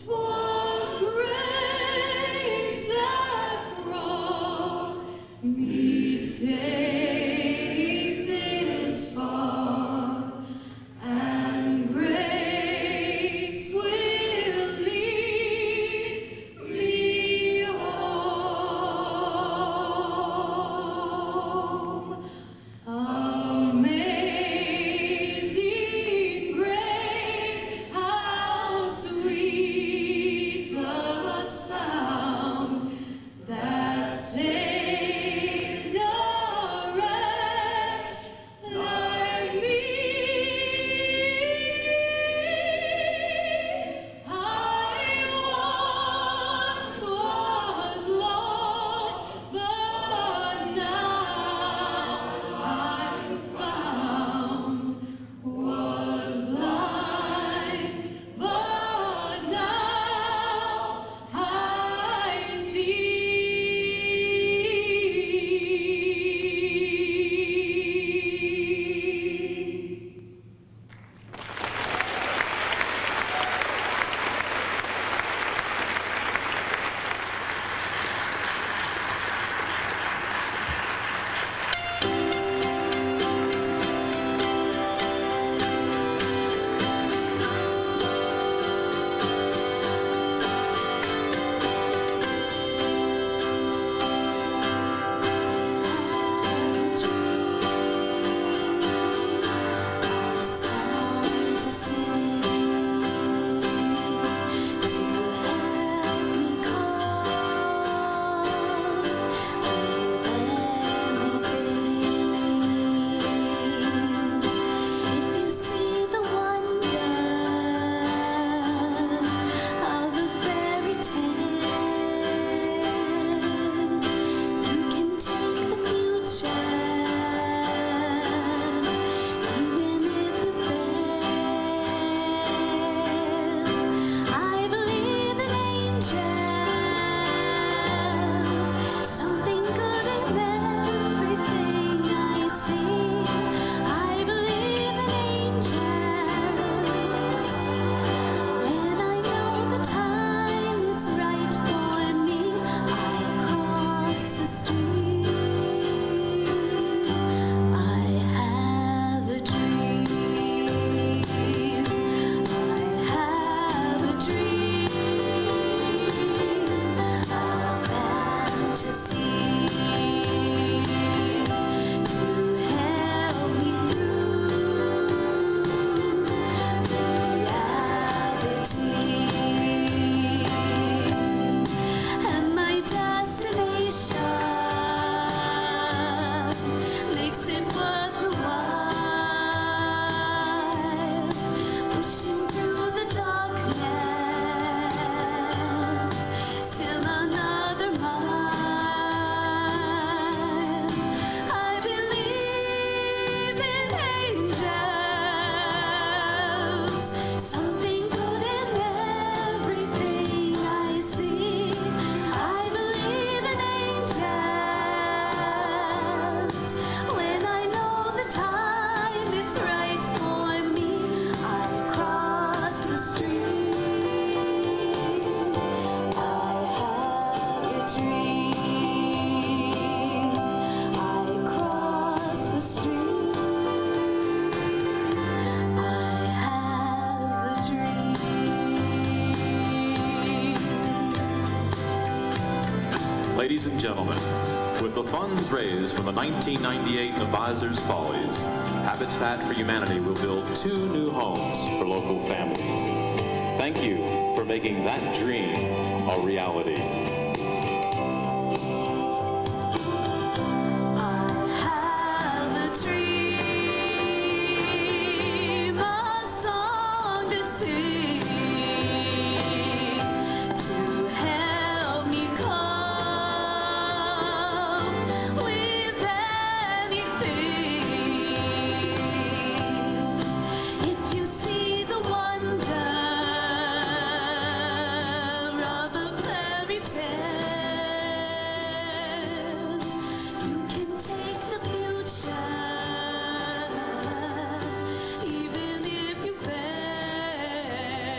'Twas grace that brought me safe this far, and grace will lead me home. Amazing grace, how sweet the sound that saved a wretch like me. I once was lost, but now I'm found. Was blind, but now I see. A song to sing, to help me cope with anything. If you see the wonder of a fairy tale, you can take the future, even if you fail. I believe in angels, something good in everything I see. I believe in angels, when I know the time is right for me. I cross the street. I have a dream. I have a dream, a fantasy to help me through reality. And my destination makes it worth the while, pushing through the darkness, still another mile. I believe in angels, something good in everything I see. I believe in angels, when I know the time is right for me. I cross the street. I have a dream. I cross the street. I have a dream. Ladies and gentlemen, with the funds raised from the 1998 Advisors Follies, Habitat for Humanity will build 2 new homes for local families. Thank you for making that dream a reality. Dream, a song to sing. anything to help me come with anything. If you see the wonder of a fairy tale, you can take the future, even if you fail.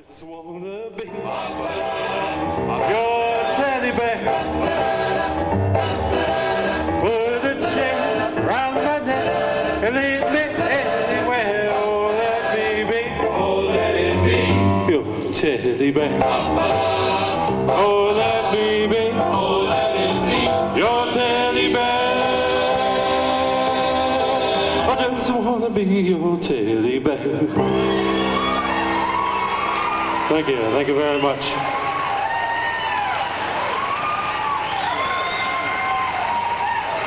just wanna be your teddy bear. Put a chain around my neck and lead me anywhere. Oh, let me be. Oh, let it be. Your teddy bear. Oh, let me be. Oh, let it be. Your teddy bear. I just wanna be your teddy bear. Thank you very much.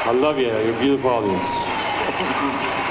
I love you, you're a beautiful audience.